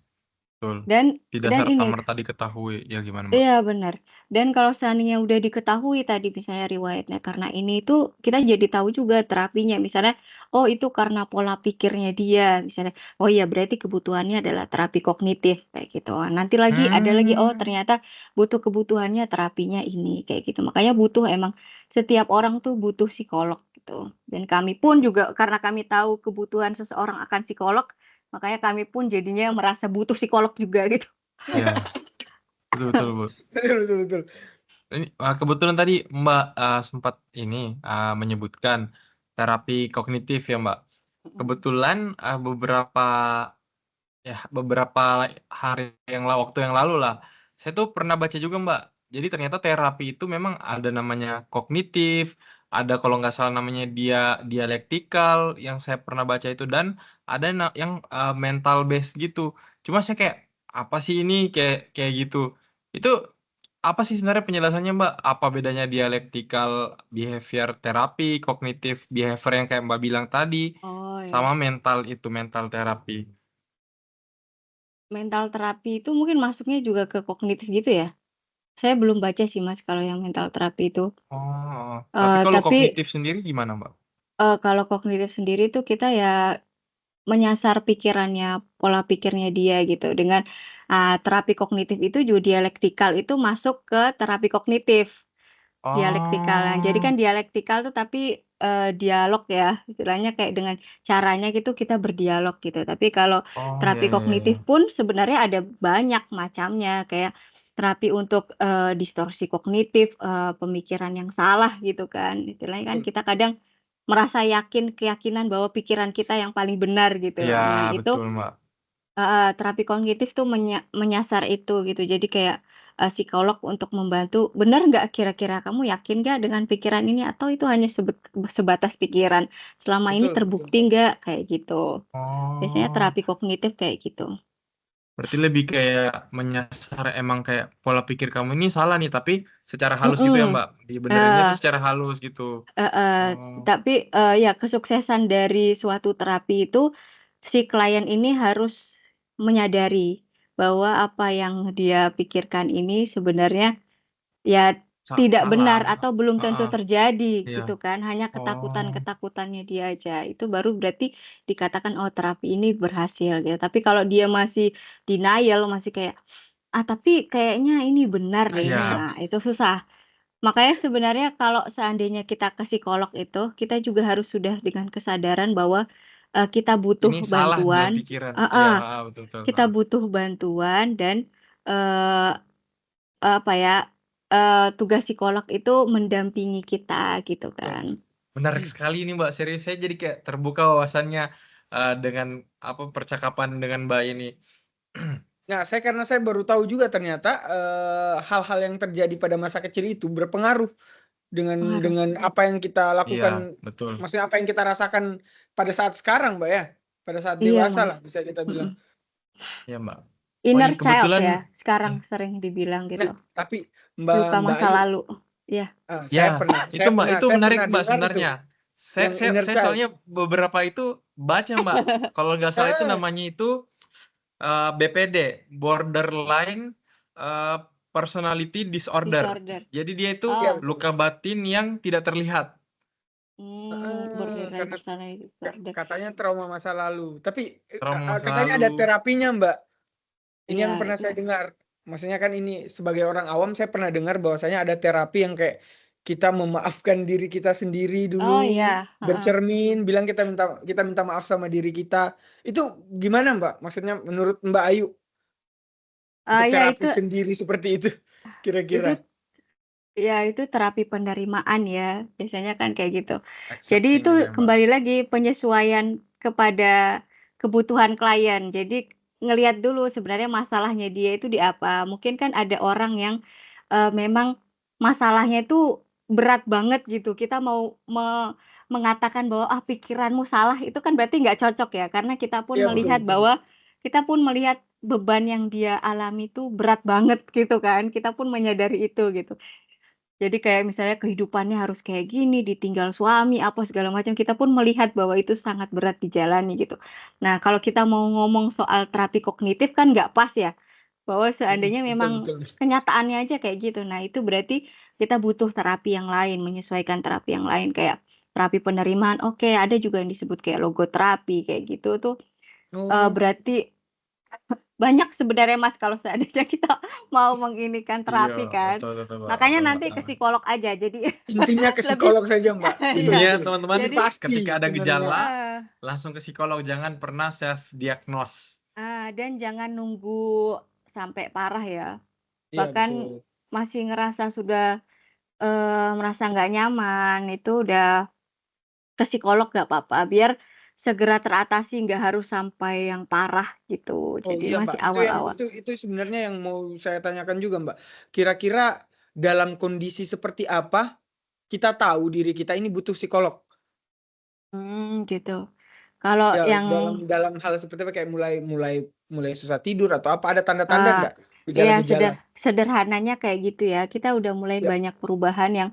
Betul. dan Tidak dan ini serta-merta diketahui. Ya gimana, Mbak? iya benar, dan kalau seandainya udah diketahui tadi misalnya riwayatnya karena ini itu, kita jadi tahu juga terapinya misalnya, oh itu karena pola pikirnya dia misalnya, oh iya berarti kebutuhannya adalah terapi kognitif kayak gitu. Nanti lagi ada lagi, oh Hmm. ternyata butuh kebutuhannya terapinya ini kayak gitu. Makanya butuh emang setiap orang tuh butuh psikolog gitu, dan kami pun juga karena kami tahu kebutuhan seseorang akan psikolog, makanya kami pun jadinya merasa butuh psikolog juga gitu. Iya, betul betul, Bu. Betul betul betul. Ini, kebetulan tadi Mbak, sempat ini, menyebutkan terapi kognitif ya, Mbak. Kebetulan, beberapa hari waktu yang lalu lah, saya tuh pernah baca juga, Mbak. Jadi ternyata terapi itu memang ada namanya kognitif, ada kalau nggak salah namanya dialektikal yang saya pernah baca itu dan ada yang, mental based gitu. Cuma saya kayak, "Apa sih ini?" Kayak kayak gitu. Itu apa sih sebenarnya penjelasannya, Mbak? Apa bedanya dialektikal behavior terapi, kognitif behavior yang kayak Mbak bilang tadi, Oh ya. sama mental terapi? Mental terapi itu mungkin masuknya juga ke kognitif gitu ya? Saya belum baca sih Mas kalau yang mental terapi itu. Oh, tapi kalau Tapi, kognitif sendiri gimana, Mbak? kalau kognitif sendiri tuh kita ya menyasar pikirannya, pola pikirnya dia gitu dengan, terapi kognitif itu juga dialektikal itu masuk ke terapi kognitif, dialektikal. Nah, jadi Oh. kan dialektikal tuh tapi, dialog ya, istilahnya kayak dengan caranya gitu kita berdialog gitu. Tapi kalau Oh, ya terapi ya kognitif ya. pun sebenarnya ada banyak macamnya, kayak terapi untuk, distorsi kognitif, pemikiran yang salah gitu kan. Istilahnya kan Betul. kita kadang merasa keyakinan bahwa pikiran kita yang paling benar gitu. Iya, Nah itu betul, Mbak. heeh, terapi kognitif tuh menyasar itu gitu. Jadi kayak, psikolog untuk membantu, "Benar nggak kira-kira kamu yakin nggak dengan pikiran ini atau itu hanya sebatas pikiran? Selama ini Betul betul. terbukti nggak?" Kayak gitu. Biasanya Oh, terapi kognitif kayak gitu. berarti lebih kayak menyasar emang kayak pola pikir kamu ini salah nih, tapi secara halus gitu ya, Mhm, Mbak? Dibenerinnya tuh eee, secara halus gitu. heeh, Oh. tapi, ya kesuksesan dari suatu terapi itu, si klien ini harus menyadari bahwa apa yang dia pikirkan ini sebenarnya ya tidak Salah. benar atau belum tentu Heeh, terjadi iya. gitu kan, hanya Oh. ketakutan-ketakutannya dia aja. Itu baru berarti dikatakan, "Oh terapi ini berhasil," gitu. Tapi kalau dia masih denial, masih kayak, "Ah tapi kayaknya ini benar deh ini," Iya, nah itu susah. Makanya sebenarnya kalau seandainya kita ke psikolog itu, kita juga harus sudah dengan kesadaran bahwa, kita butuh ini salah dia bantuan pikiran. Iya, heeh, heeh, betul betul, kita heeh. butuh bantuan dan, eee, apa ya, tugas psikolog itu mendampingi kita gitu Betul. kan. Menarik sekali nih Mbak, serius saya jadi kayak terbuka wawasannya dengan percakapan dengan Mbak ini. Nah, karena saya baru tahu juga ternyata hal-hal yang terjadi pada masa kecil itu berpengaruh Pengaruh. dengan apa yang kita Iya, lakukan, betul. maksudnya apa yang kita rasakan pada saat sekarang, Mbak ya, pada saat Iya, dewasa Mas. lah bisa kita bilang. Iya Mbak. Inner iya, child kebetulan ya, sekarang sering dibilang gitu. Nah, tapi Luka Mbak masa Ayu, lalu. Iya. ya itu Mbak, itu saya menarik pernah Mbak dengar itu sebenarnya. yang inner Saya child. soalnya beberapa itu baca Mbak. Kalau nggak salah itu namanya itu BPD, borderline personality disorder. Jadi dia itu Oh. luka batin yang tidak terlihat. Borderline Karena personality disorder. katanya trauma masa lalu. Tapi Trauma masa katanya ada lalu. terapinya, Mbak. Ini Iya, yang pernah itu. saya dengar. Maksudnya kan ini sebagai orang awam saya pernah dengar bahwasanya ada terapi yang kayak kita memaafkan diri kita sendiri dulu, Oh iya. bercermin, bilang kita minta maaf sama diri kita. Itu gimana, Mbak? Maksudnya menurut Mbak Ayu untuk Ya terapi sendiri seperti itu kira-kira? itu terapi penerimaan ya, biasanya kan kayak gitu. Accepting Jadi itu gitu ya, Mbak. kembali lagi penyesuaian kepada kebutuhan klien. Jadi ngelihat dulu sebenarnya masalahnya dia itu di apa. Mungkin kan ada orang yang memang masalahnya itu berat banget gitu. Kita mau mengatakan bahwa pikiranmu salah itu kan berarti nggak cocok ya, karena kita pun Iya, melihat betul. bahwa kita pun melihat beban yang dia alami itu berat banget gitu kan. Kita pun menyadari itu gitu. Jadi kayak misalnya kehidupannya harus kayak gini, ditinggal suami, apa segala macam, kita pun melihat bahwa itu sangat berat dijalani gitu. Nah, kalau kita mau ngomong soal terapi kognitif kan nggak pas ya, bahwa seandainya memang Betul. kenyataannya aja kayak gitu. Nah, itu berarti kita butuh terapi yang lain, menyesuaikan terapi yang lain kayak terapi penerimaan. Oke, ada juga yang disebut kayak logoterapi kayak gitu tuh. Berarti banyak sebenarnya Mas kalau seandainya kita mau menginikan terapi kan. Betul, Makanya nanti ke psikolog aja. Jadi Intinya ke psikolog saja, Mbak. Intinya teman-teman, Jadi ketika ada gejala Heeh. langsung ke psikolog, jangan pernah self diagnose. Dan jangan nunggu sampai parah ya. Iya, Bahkan betul. masih ngerasa sudah merasa nggak nyaman, itu udah ke psikolog nggak apa-apa, biar segera teratasi, nggak harus sampai yang parah gitu. Jadi Iya, masih Mbak. awal-awal. Itu sebenarnya yang mau saya tanyakan juga, Mbak. Kira-kira dalam kondisi seperti apa kita tahu diri kita ini butuh psikolog? Gitu. Kalau Ya, yang dalam hal seperti apa kayak mulai susah tidur atau apa, ada tanda-tanda enggak Iya, gejala-gejala? sederhananya kayak gitu ya. Kita udah mulai Ya. banyak perubahan yang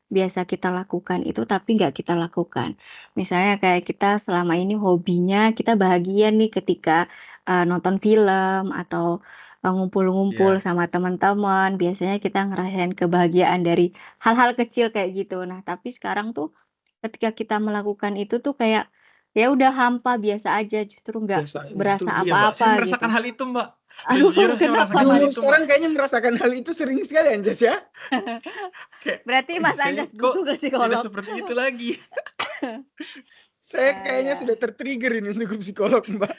biasa kita lakukan itu tapi nggak kita lakukan. Misalnya kayak kita selama ini hobinya kita bahagia nih ketika nonton film atau ngumpul-ngumpul Iya. sama teman-teman. Biasanya kita ngerasain kebahagiaan dari hal-hal kecil kayak gitu. Nah, tapi sekarang tuh ketika kita melakukan itu tuh kayak ya udah hampa biasa aja, justru nggak Biasa, berasa betul. Iya, Mbak. Saya apa-apa gitu. merasakan hal itu, Mbak. Aduh, Sejujurnya saya kenapa merasakan Di hal umur itu, Mbak. sekarang kayaknya merasakan hal itu sering sekali, Anjas ya? Kayak, Berarti Mas saya Anjas kok butuh ke tidak psikolog. seperti itu lagi. Saya kayaknya Ya. sudah tertrigger ini untuk ke psikolog, Mbak.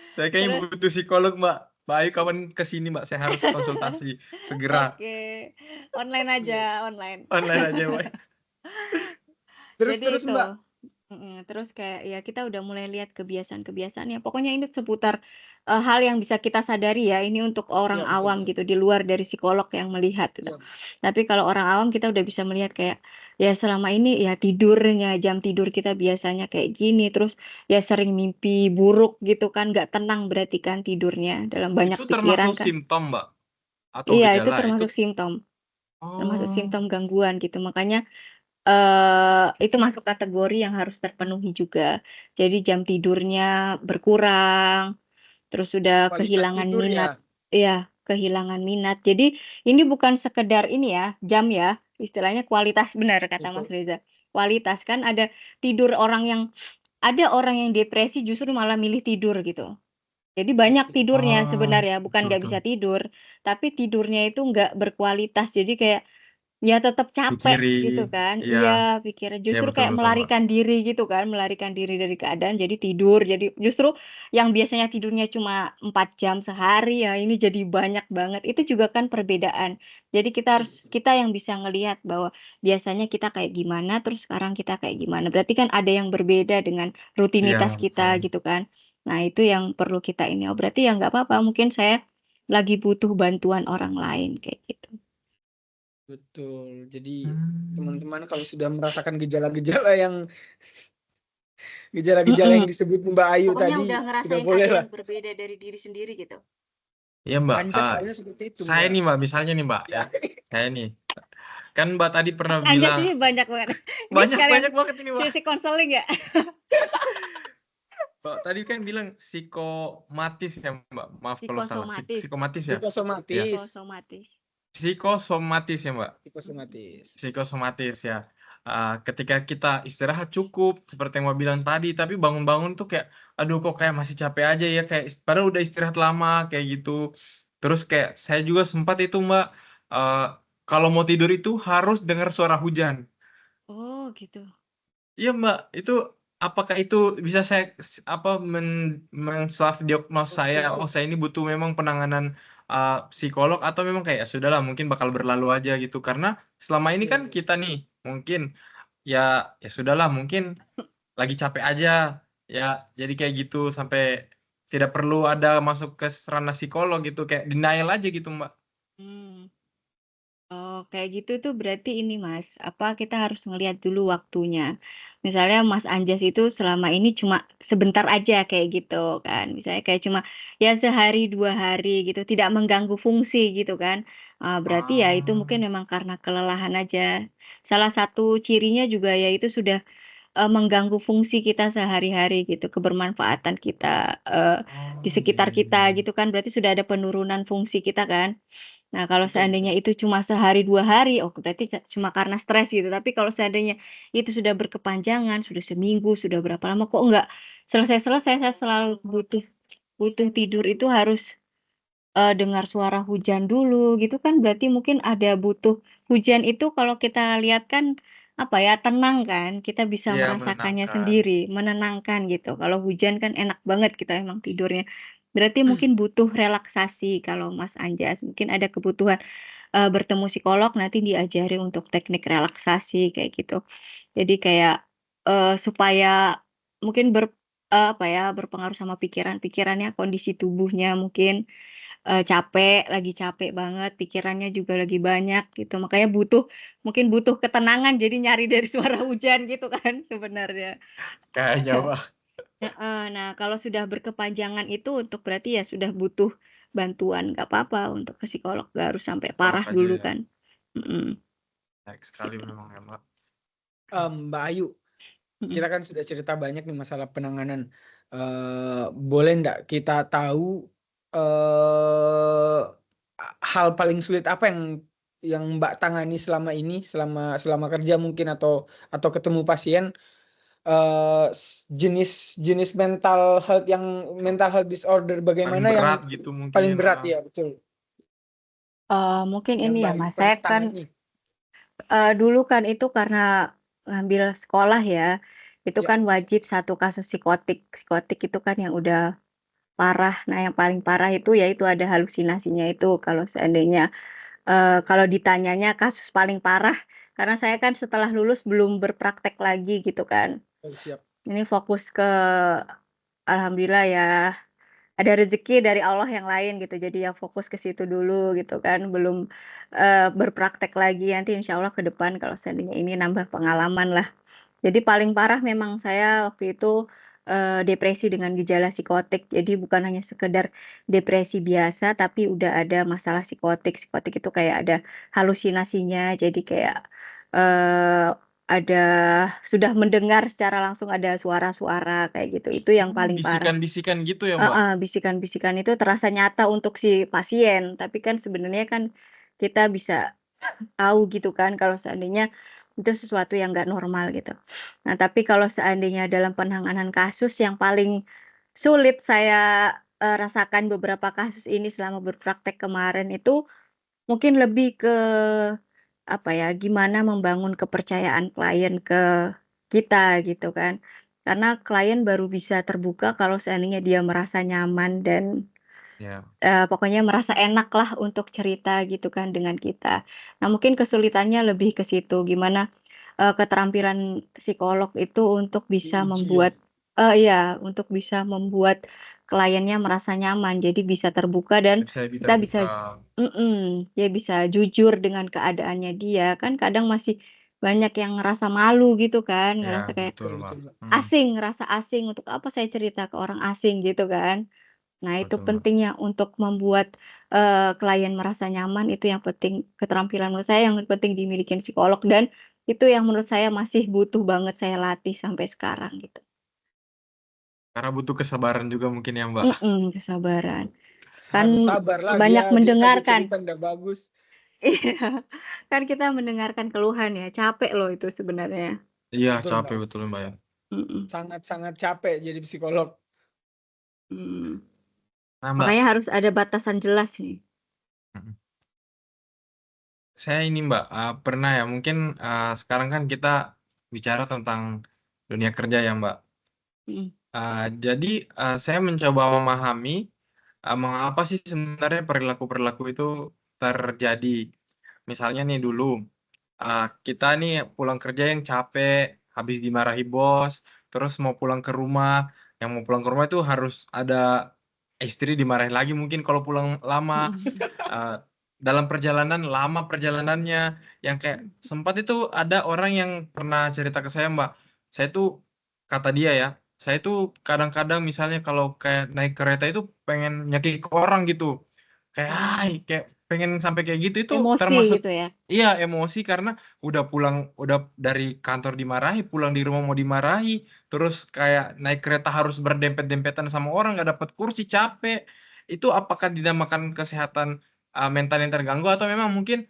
Saya kayaknya butuh psikolog, Mbak. Mbak Ayu kapan kesini, Mbak? Saya harus konsultasi segera. Oke. Online aja, online. Online aja, Mbak. Terus Jadi itu. Mbak. Terus kayak ya kita udah mulai lihat kebiasaan-kebiasaannya. Pokoknya ini seputar hal yang bisa kita sadari ya. Ini untuk orang Iya, awam betul. gitu, di luar dari psikolog yang melihat gitu. Iya. Tapi kalau orang awam kita udah bisa melihat kayak ya selama ini ya tidurnya, jam tidur kita biasanya kayak gini. Terus ya sering mimpi buruk gitu kan, nggak tenang berarti kan tidurnya dalam banyak Itu pikiran termasuk kan. simptom, Mbak? Atau Iya, itu gejala? termasuk simptom. Termasuk Oh. simptom gangguan gitu. Makanya itu masuk kategori yang harus terpenuhi juga. Jadi jam tidurnya berkurang, terus sudah Kualitas kehilangan tidur minat. ya. Iya, kehilangan minat. Jadi ini bukan sekedar ini ya, jam ya, istilahnya kualitas, benar kata Mas Reza. Kualitas kan ada orang yang depresi justru malah milih tidur gitu. Jadi banyak tidurnya sebenarnya, bukan nggak bisa tidur, tapi tidurnya itu nggak berkualitas. Jadi kayak Ya tetap capek gitu pikirin. kan. Iya, Iya, pikirnya iya justru betul kayak betul Mbak. melarikan diri gitu kan, melarikan diri dari keadaan jadi tidur. Jadi justru yang biasanya tidurnya cuma 4 jam sehari ya ini jadi banyak banget. Itu juga kan perbedaan. Jadi kita yang bisa ngelihat bahwa biasanya kita kayak gimana, terus sekarang kita kayak gimana. Berarti kan ada yang berbeda dengan Iya rutinitas kita betul. gitu kan. Nah, itu yang perlu kita ini. Oh, berarti ya nggak apa-apa. Mungkin saya lagi butuh bantuan orang lain kayak gitu. Betul. Jadi Hmm. teman-teman kalau sudah merasakan gejala-gejala yang disebut Mbak Ayu Pokoknya udah tadi, sudah ngerasain ada boleh lah. yang berbeda dari diri sendiri gitu. Iya Mbak, Anjas soalnya seperti itu, saya Mbak. nih Mbak, misalnya nih Mbak ya, Ya. saya nih, kan Mbak tadi pernah Anjas bilang, ini banyak banget. Ini sekalian banyak banget ini Mbak. sesi konseling ya? Mbak tadi kan bilang psikomatis ya Mbak, maaf kalau salah, Psikosomatis. psikomatis ya? Ya, Psikosomatis. Psikosomatis. psikosomatis ya Mbak, Psikosomatis. psikosomatis ya. Ketika kita istirahat cukup, seperti yang Mbak bilang tadi, tapi bangun-bangun tuh kayak, aduh kok kayak masih capek aja ya, kayak padahal udah istirahat lama kayak gitu. Terus kayak saya juga sempat itu Mbak, eh, kalau mau tidur itu harus dengar suara hujan. Oh, gitu. Iya Mbak, itu apakah itu bisa saya apa self diagnose saya, Oke. oh saya ini butuh memang penanganan psikolog atau memang kayak "Ya sudahlah mungkin bakal berlalu aja gitu karena selama ini kan Oke. kita nih mungkin ya ya sudahlah mungkin lagi capek aja ya jadi kayak gitu sampai tidak perlu ada masuk ke ranah psikolog gitu kayak denial aja gitu Mbak. Hmm. Oh, kayak gitu tuh berarti ini Mas, apa kita harus ngelihat dulu waktunya. Misalnya Mas Anjas itu selama ini cuma sebentar aja kayak gitu kan. Misalnya kayak cuma ya sehari 2 hari gitu, tidak mengganggu fungsi gitu kan. Berarti ya itu Ah, mungkin memang karena kelelahan aja. Salah satu cirinya juga ya itu sudah mengganggu fungsi kita sehari-hari gitu, kebermanfaatan kita di oh iya sekitar iya iya. kita gitu kan. Berarti sudah ada penurunan fungsi kita kan. Nah, kalau Betul, seandainya betul. itu cuma sehari 2 hari, oh berarti cuma karena stres gitu. Tapi kalau seandainya itu sudah berkepanjangan, sudah seminggu, sudah berapa lama kok enggak selesai-selesai, saya selalu butuh butuh tidur itu harus, dengar suara hujan dulu gitu kan berarti mungkin ada butuh hujan itu kalau kita lihat kan, apa ya, tenang kan, kita bisa Iya merasakannya menenangkan. sendiri, menenangkan gitu. Kalau hujan kan enak banget kita emang tidurnya. Berarti mungkin butuh relaksasi kalau Mas Anjas, mungkin ada kebutuhan, bertemu psikolog nanti diajari untuk teknik relaksasi kayak gitu. Jadi kayak, supaya mungkin apa ya, berpengaruh sama pikirannya, kondisi tubuhnya mungkin, lagi capek banget, pikirannya juga lagi banyak gitu, makanya mungkin butuh ketenangan jadi nyari dari suara hujan gitu kan sebenarnya. Kayaknya Mbak. Heeh, nah kalau sudah berkepanjangan itu untuk berarti ya sudah butuh bantuan, nggak apa-apa untuk ke psikolog, nggak harus sampai Psikolog parah aja dulu ya. kan. Mhm, Baik sekali gitu. memang ya Mbak. Mbak Ayu, Mhm. kita kan sudah cerita banyak nih masalah penanganan. Boleh nggak kita tahu eh hal paling sulit apa yang Mbak tangani selama ini, selama kerja mungkin atau ketemu pasien, jenis mental health disorder Paling bagaimana yang berat gitu paling mungkin, berat ya, betul, Mungkin yang ini Mbak ya Ayu Mas, saya pernah kan, tangani. dulu kan itu karena ngambil sekolah ya, itu Ya, kan wajib satu kasus psikotik. Psikotik itu kan yang udah parah. Nah, yang paling parah itu ya itu ada halusinasinya itu kalau seandainya, kalau ditanyanya kasus paling parah, karena saya kan setelah lulus belum berpraktek lagi gitu kan. oh, siap. Ini fokus ke alhamdulillah ya, ada rezeki dari Allah yang lain gitu, jadi ya fokus ke situ dulu gitu kan, belum, berpraktek lagi, nanti insya Allah ke depan kalau seandainya ini nambah pengalaman lah. Jadi paling parah memang saya waktu itu, depresi dengan gejala psikotik. Jadi bukan hanya sekedar depresi biasa, tapi udah ada masalah psikotik. Psikotik itu kayak ada halusinasinya, jadi kayak, eee, ada sudah mendengar secara langsung ada suara-suara kayak gitu, itu yang paling parah. bisikan-bisikan gitu ya, Mbak? Heeh, bisikan-bisikan itu terasa nyata untuk si pasien, tapi kan sebenarnya kan kita bisa tahu gitu kan kalau seandainya itu sesuatu yang nggak normal gitu. Nah, tapi kalau seandainya dalam penanganan kasus yang paling sulit saya, rasakan beberapa kasus ini selama berpraktek kemarin itu mungkin lebih ke apa ya, gimana membangun kepercayaan klien ke kita gitu kan. Karena klien baru bisa terbuka kalau seandainya dia merasa nyaman dan Ya, pokoknya merasa enak lah untuk cerita gitu kan dengan kita. Nah, mungkin kesulitannya lebih ke situ, gimana, keterampilan psikolog itu untuk bisa Diuji ya. membuat iya, untuk bisa membuat kliennya merasa nyaman. Jadi bisa terbuka dan bisa lebih kita bisa terbuka. dia bisa jujur dengan keadaannya dia. Kan kadang masih banyak yang ngerasa malu gitu kan, Ya, ngerasa kayak betul, Betul, Mbak. betul, Mbak. ngerasa asing, "Untuk apa saya cerita ke orang asing?" Gitu kan. Nah, itu Betul, Mbak. pentingnya untuk membuat, klien merasa nyaman, itu yang penting, keterampilan menurut saya yang penting dimiliki psikolog dan itu yang menurut saya masih butuh banget saya latih sampai sekarang gitu. Karena butuh kesabaran juga mungkin ya, Mbak. Kesabaran. Harus Kan sabar lah, banyak dia saja mendengarkan. cerita ndak bagus. Iya, kan kita mendengarkan keluhan ya, capek loh itu sebenarnya. Iya, Betul, Mbak. capek betul, Mbak, ya. Mhm, Sangat-sangat capek jadi psikolog. mhm. Nah, Mbak, Makanya harus ada batasan jelas nih. mhm, saya ini, Mbak, pernah ya mungkin, sekarang kan kita bicara tentang dunia kerja ya, Mbak. Mhm, Jadi, saya mencoba memahami, mengapa sih sebenarnya perilaku-perilaku itu terjadi. Misalnya nih dulu, kita nih pulang kerja yang capek, habis dimarahi bos, terus mau pulang ke rumah, yang mau pulang ke rumah itu harus ada istri dimarahin lagi mungkin kalau pulang lama, mhm, eee, dalam perjalanan lama perjalanannya, yang kayak sempat itu ada orang yang pernah cerita ke saya, Mbak, saya tuh kata dia ya, saya tuh kadang-kadang misalnya kalau kayak naik kereta itu pengen nyekik orang gitu, kayak, mhm. kayak pengen sampai kayak gitu, itu Emosi termasuk gitu ya? iya, emosi karena udah dari kantor dimarahi, pulang di rumah mau dimarahi, terus kayak naik kereta harus berdempet-dempetan sama orang, nggak dapat kursi, capek. Itu apakah dinamakan kesehatan, mental yang terganggu atau memang mungkin,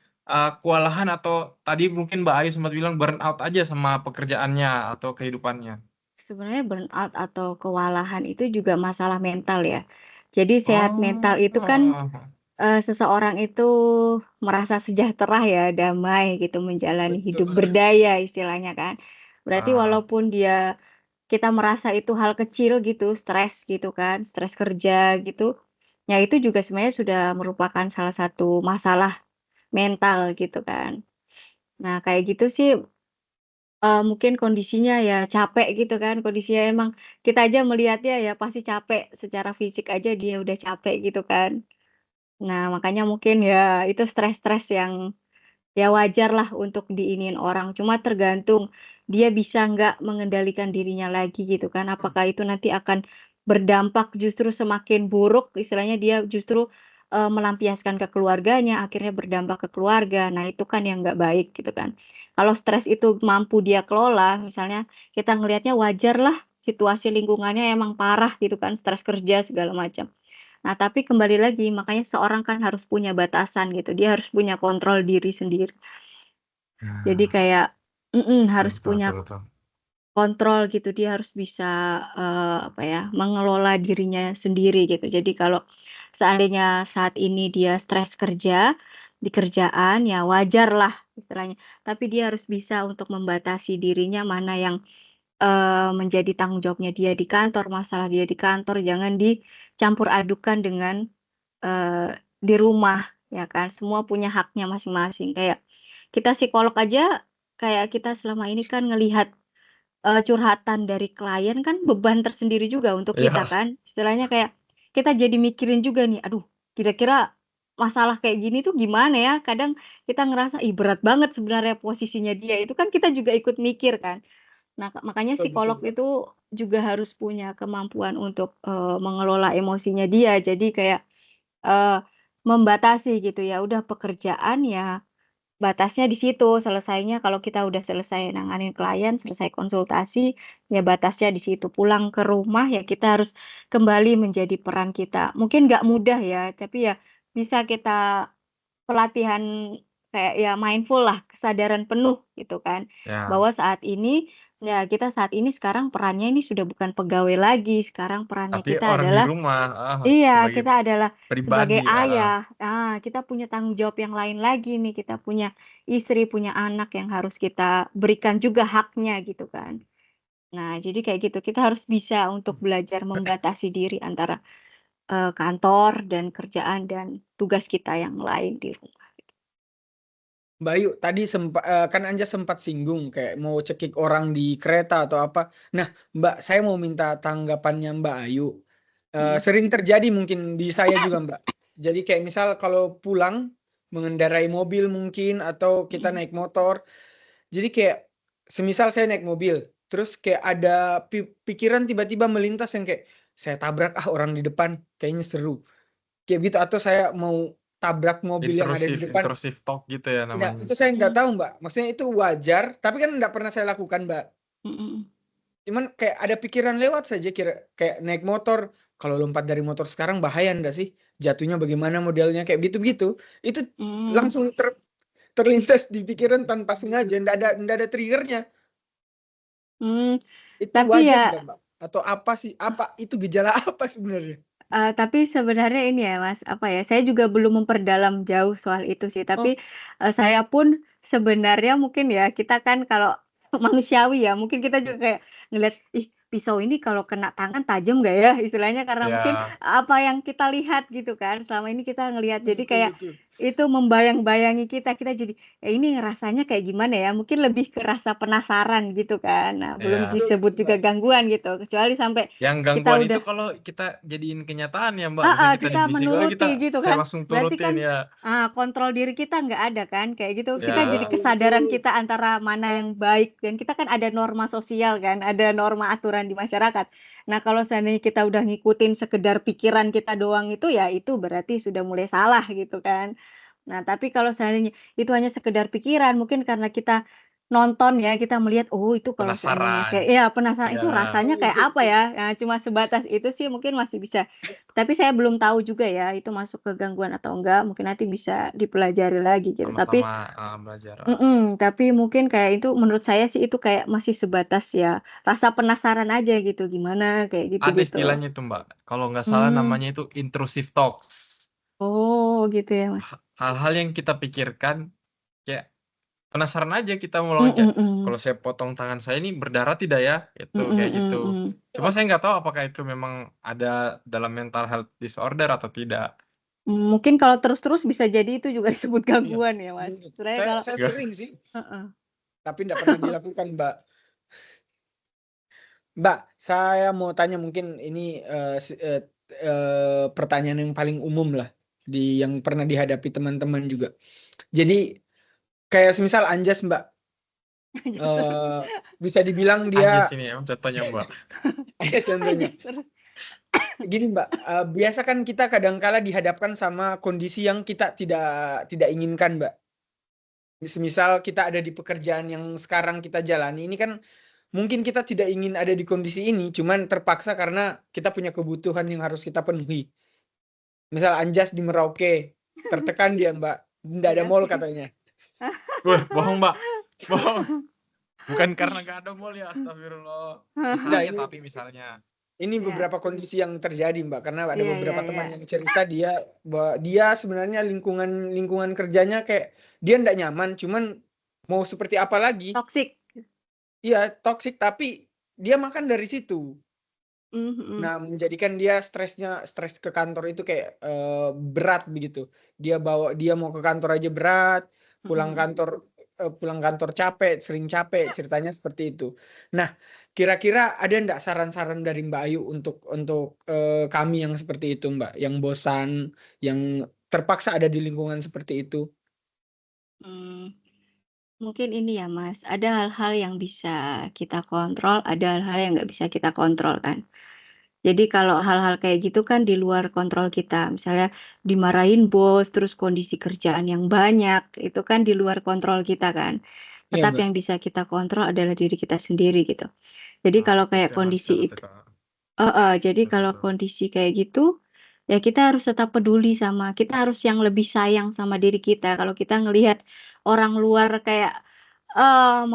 kewalahan atau tadi mungkin Mbak Ayu sempat bilang burnout aja sama pekerjaannya atau kehidupannya? Sebenarnya burnout atau kewalahan itu juga masalah mental ya. Jadi sehat mental Oh, itu kan, seseorang itu merasa sejahtera ya, damai gitu, menjalani hidup Betul. berdaya istilahnya kan. Berarti heeh, walaupun kita merasa itu hal kecil gitu, stres gitu kan, stres kerja gitu, ya itu juga sebenarnya sudah merupakan salah satu masalah mental gitu kan. Nah kayak gitu sih, mungkin kondisinya ya capek gitu kan, kondisinya emang kita aja melihatnya ya pasti capek, secara fisik aja dia udah capek gitu kan. Nah, makanya mungkin ya itu stres-stres yang ya wajar lah untuk diinin orang, cuma tergantung dia bisa nggak mengendalikan dirinya lagi gitu kan, apakah itu nanti akan berdampak justru semakin buruk, istilahnya dia justru, melampiaskan ke keluarganya, akhirnya berdampak ke keluarga. Nah, itu kan yang nggak baik gitu kan. Kalau stres itu mampu dia kelola, misalnya kita ngelihatnya wajar lah situasi lingkungannya emang parah gitu kan, stres kerja segala macam. Nah, tapi kembali lagi, makanya seorang kan harus punya batasan gitu, dia harus punya kontrol diri sendiri. Jadi nah, kayak harus betul betul punya betul. kontrol gitu, dia harus bisa, apa ya, mengelola dirinya sendiri gitu. Jadi kalau seandainya saat ini dia stres kerja, di kerjaan, ya wajar lah istilahnya, tapi dia harus bisa untuk membatasi dirinya mana yang, menjadi tanggung jawabnya dia di kantor, masalah dia di kantor, jangan dicampur adukan dengan di rumah, ya kan, semua punya haknya masing-masing. Kayak kita psikolog aja, kayak kita selama ini kan ngelihat, curhatan dari klien kan beban tersendiri juga untuk kita Iya, kan. Istilahnya kayak kita jadi mikirin juga nih, "Aduh, kira-kira masalah kayak gini tuh gimana ya?" Kadang kita ngerasa, "Ih, berat banget sebenarnya posisinya dia." Itu kan kita juga ikut mikir kan. Nah, makanya Betul, betul, psikolog Mbak. itu juga harus punya kemampuan untuk, mengelola emosinya dia. Jadi kayak Eee, membatasi gitu ya, udah pekerjaan ya batasnya di situ, selesainya kalau kita udah selesai nanganin klien, selesai konsultasi, ya batasnya di situ. Pulang ke rumah ya kita harus kembali menjadi peran kita. Mungkin nggak mudah ya, tapi ya bisa kita pelatihan kayak ya mindful lah, kesadaran penuh gitu kan. Ya, Bahwa kita saat ini sekarang perannya ini sudah bukan pegawai lagi, sekarang perannya tapi kita orang di adalah rumah, iya, sebagai kita adalah sebagai pribadi, ayah. Kita punya tanggung jawab yang lain lagi nih, kita punya istri, punya anak yang harus kita berikan juga haknya gitu kan. Nah, jadi kayak gitu, kita harus bisa untuk belajar membatasi diri antara kantor dan kerjaan dan tugas kita yang lain di rumah. Mbak Ayu tadi kan Anja sempat singgung kayak mau cekik orang di kereta atau apa. Nah, Mbak, saya mau minta tanggapannya Mbak Ayu. Sering terjadi mungkin di saya juga, Mbak. Jadi kayak misal kalau pulang mengendarai mobil mungkin atau kita naik motor. Jadi kayak semisal saya naik mobil, terus kayak ada pikiran tiba-tiba melintas yang kayak saya tabrak orang di depan, kayaknya seru. Kayak gitu atau saya mau tabrak mobil yang ada di depan. intrusif talk gitu ya Nah, namanya. itu saya nggak tahu, Mbak. Maksudnya itu wajar, tapi kan nggak pernah saya lakukan, Mbak. Mhm. Cuman kayak ada pikiran lewat saja kayak naik motor, kalau lompat dari motor sekarang bahaya nggak sih? Jatuhnya bagaimana modelnya kayak gitu-gitu. Itu langsung terlintas di pikiran tanpa sengaja, nggak ada triggernya. Itu Tapi wajar ya nggak, Mbak? Atau apa sih? Apa itu gejala apa sebenarnya? tapi sebenarnya ini ya Mas, apa ya, saya juga belum memperdalam jauh soal itu sih, Oh, tapi, saya pun sebenarnya mungkin ya, kita kan kalau manusiawi ya, mungkin kita juga kayak ngelihat, "Ih, pisau ini kalau kena tangan tajam nggak ya?" Istilahnya karena mungkin Ya, apa yang kita lihat gitu kan, selama ini kita ngelihat. Jadi betul kayak betul. itu membayang-bayangi kita jadi, ini rasanya kayak gimana ya?" Mungkin lebih ke rasa penasaran gitu kan. Nah, belum ya. Betul disebut betul, juga Mbak. gangguan gitu, kecuali sampai Yang kita gangguan itu udah kalau kita jadiin kenyataan ya, Mbak. Misalnya kita kita di psikolog, menuruti gitu saya kan. langsung Berarti turutin kan, ya. kontrol diri kita nggak ada kan, kayak gitu. Kita jadi Ya, Betul kesadaran betul. kita antara mana yang baik dan kita kan ada norma sosial kan, ada norma aturan di masyarakat. Nah, kalau seandainya kita udah ngikutin sekedar pikiran kita doang itu, ya itu berarti sudah mulai salah gitu kan. Nah, tapi kalau seandainya itu hanya sekedar pikiran, mungkin karena kita nonton ya, kita melihat, "Oh, itu kalau seandainya penasaran. kayak" ya penasaran, "Itu Ya, rasanya kayak apa ya?" Nah, cuma sebatas itu sih mungkin masih bisa. Tapi saya belum tahu juga ya, itu masuk ke gangguan atau enggak, mungkin nanti bisa dipelajari lagi gitu. Tapi sama-sama belajar. tapi mungkin kayak itu menurut saya sih itu kayak masih sebatas ya rasa penasaran aja gitu, gimana kayak Ada gitu-gitu. istilahnya itu, Mbak. Kalau nggak salah Mmm. namanya itu intrusive thoughts. Oh, gitu ya, Mas. Hal-hal yang kita pikirkan kayak penasaran aja kita mau Mhm loncat. mhm. Kalau saya potong tangan saya ini berdarah tidak ya? Itu Mhm kayak mhm gitu. mhm. Cuma saya nggak tahu apakah itu memang ada dalam mental health disorder atau tidak. Mungkin kalau terus-terus bisa jadi itu juga disebut Iya, gangguan ya, Mas. mungkin. Sebenarnya kalau Saya sering sih, heeh. tapi nggak pernah dilakukan, Mbak. Mbak, saya mau tanya mungkin ini pertanyaan yang paling umum lah yang pernah dihadapi teman-teman juga. Jadi kayak semisal Anjas, Mbak, bisa dibilang Anjir dia sini ya contohnya, Mbak. Anjas contohnya. Anjir, terus. Gini, Mbak, biasa kan kita kadangkala dihadapkan sama kondisi yang kita tidak inginkan, Mbak. Semisal kita ada di pekerjaan yang sekarang kita jalani, ini kan mungkin kita tidak ingin ada di kondisi ini, cuman terpaksa karena kita punya kebutuhan yang harus kita penuhi. Misal Anjas di Merauke, tertekan dia, Mbak, nggak ada Iya mall sih. katanya. Wah, bohong, Mbak. Bohong. Bukan karena nggak ada mall ya, astagfirullah. Nggak, Misalnya. ini Iya. beberapa kondisi yang terjadi, Mbak, karena ada Iya iya beberapa iya. teman yang cerita dia sebenarnya lingkungan kerjanya kayak dia nggak nyaman, cuman mau seperti apa lagi? Toksik. Iya, toksik tapi dia makan dari situ. Mhm. Nah, menjadikan dia stres ke kantor itu kayak, berat begitu. Dia mau ke kantor aja berat, pulang Mhm. kantor sering capek, ceritanya seperti itu. Nah, kira-kira ada ndak saran-saran dari Mbak Ayu untuk, kami yang seperti itu, Mbak, yang bosan, yang terpaksa ada di lingkungan seperti itu? Mmm, mungkin ini ya, Mas, ada hal-hal yang bisa kita kontrol, ada hal-hal yang nggak bisa kita kontrol kan. Jadi kalau hal-hal kayak gitu kan di luar kontrol kita, misalnya dimarahin bos, terus kondisi kerjaan yang banyak, itu kan di luar kontrol kita kan. Iya, Tetap Mbak. yang bisa kita kontrol adalah diri kita sendiri gitu. Jadi kalau Itu kayak yang harus kondisi dicatat itu itu. jadi Betul kalau tuh. kondisi kayak gitu, ya kita harus tetap peduli kita harus yang lebih sayang sama diri kita. Kalau kita ngelihat orang luar kayak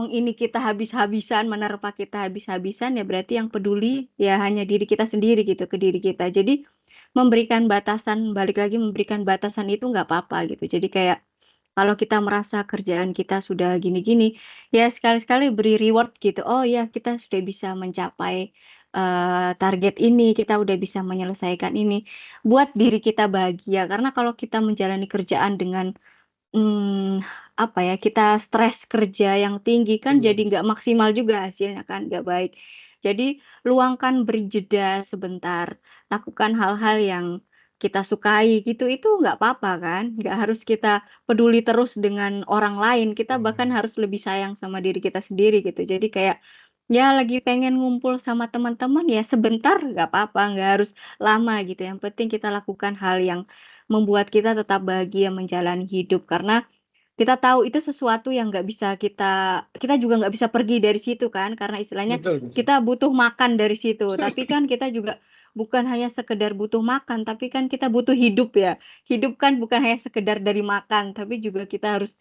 ini kita habis-habisan, menerpa kita habis-habisan, ya berarti yang peduli ya hanya diri kita sendiri gitu, ke diri kita. Jadi memberikan batasan, balik lagi memberikan batasan itu nggak apa-apa gitu. Jadi kayak kalau kita merasa kerjaan kita sudah gini-gini, ya sekali-sekali beri reward gitu. Oh ya, kita sudah bisa mencapai target ini, kita udah bisa menyelesaikan ini. Buat diri kita bahagia. Karena kalau kita menjalani kerjaan dengan apa ya, kita stres kerja yang tinggi kan jadi nggak maksimal juga hasilnya kan, nggak baik. Jadi luangkan, beri jeda sebentar, lakukan hal-hal yang kita sukai gitu, itu nggak apa-apa kan, nggak harus kita peduli terus dengan orang lain, kita bahkan harus lebih sayang sama diri kita sendiri gitu. Jadi kayak, ya lagi pengen ngumpul sama teman-teman, ya sebentar nggak apa-apa, nggak harus lama gitu, yang penting kita lakukan hal yang membuat kita tetap bahagia menjalani hidup. Karena kita tahu itu sesuatu yang nggak bisa kita juga nggak bisa pergi dari situ kan, karena istilahnya Betul, betul. kita butuh makan dari situ. Tapi kan kita juga bukan hanya sekedar butuh makan, tapi kan kita butuh hidup ya. Hidup kan bukan hanya sekedar dari makan, tapi juga kita harus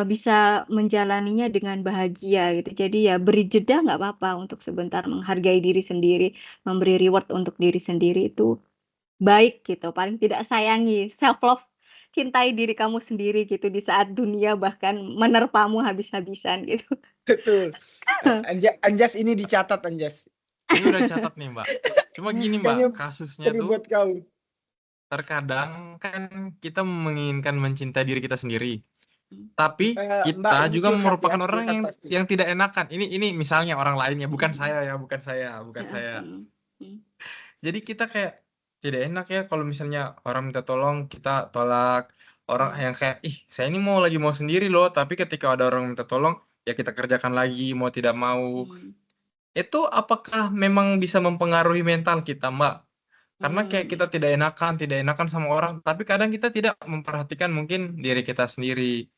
bisa menjalaninya dengan bahagia gitu. Jadi ya beri jeda nggak apa-apa untuk sebentar, menghargai diri sendiri, memberi reward untuk diri sendiri itu baik gitu, paling tidak sayangi, self love, cintai diri kamu sendiri gitu di saat dunia bahkan menerpamu habis-habisan gitu. Betul. Anjas ini dicatat, Anjas. Ini udah catat nih, Mbak. Cuma gini, Kayaknya Mbak, kasusnya tadi tuh buat kau. terkadang kan kita menginginkan mencintai diri kita sendiri. Tapi Mbak, kita ini juga curhat ya, merupakan orang curhat pasti. yang tidak enakan. Ini misalnya orang lain ya, bukan saya ya, bukan saya. Jadi kita kayak tidak enak ya kalau misalnya orang minta tolong kita tolak. Orang yang kayak, ih saya ini lagi mau sendiri loh, tapi ketika ada orang minta tolong ya kita kerjakan lagi mau tidak mau. Itu apakah memang bisa mempengaruhi mental kita, Mbak? Karena kayak kita tidak enakan sama orang, tapi kadang kita tidak memperhatikan mungkin diri kita sendiri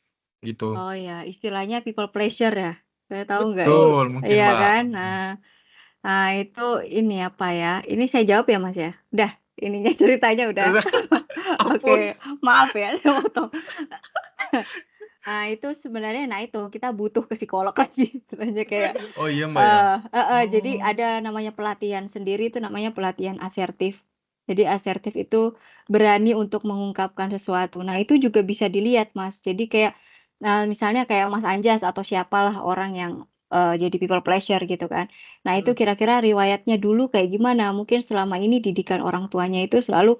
gitu. Oh ya, istilahnya people pleasure ya. Saya tahu nggak ya? Betul, mungkin, Iya Mbak. kan? Nah itu ini apa ya? Ini saya jawab ya Mas ya. Udah, ininya ceritanya udah. Ampun. Oke, maaf ya saya potong. Nah itu sebenarnya, kita butuh ke psikolog lagi sebenarnya kayak Oh iya, Mbak, ya? jadi Oh. ada namanya pelatihan sendiri, itu namanya pelatihan asertif. Jadi asertif itu berani untuk mengungkapkan sesuatu. Nah itu juga bisa dilihat Mas, jadi kayak, misalnya kayak Mas Anjas atau siapalah orang yang jadi people pleasure gitu kan. Nah itu kira-kira riwayatnya dulu kayak gimana, mungkin selama ini didikan orang tuanya itu selalu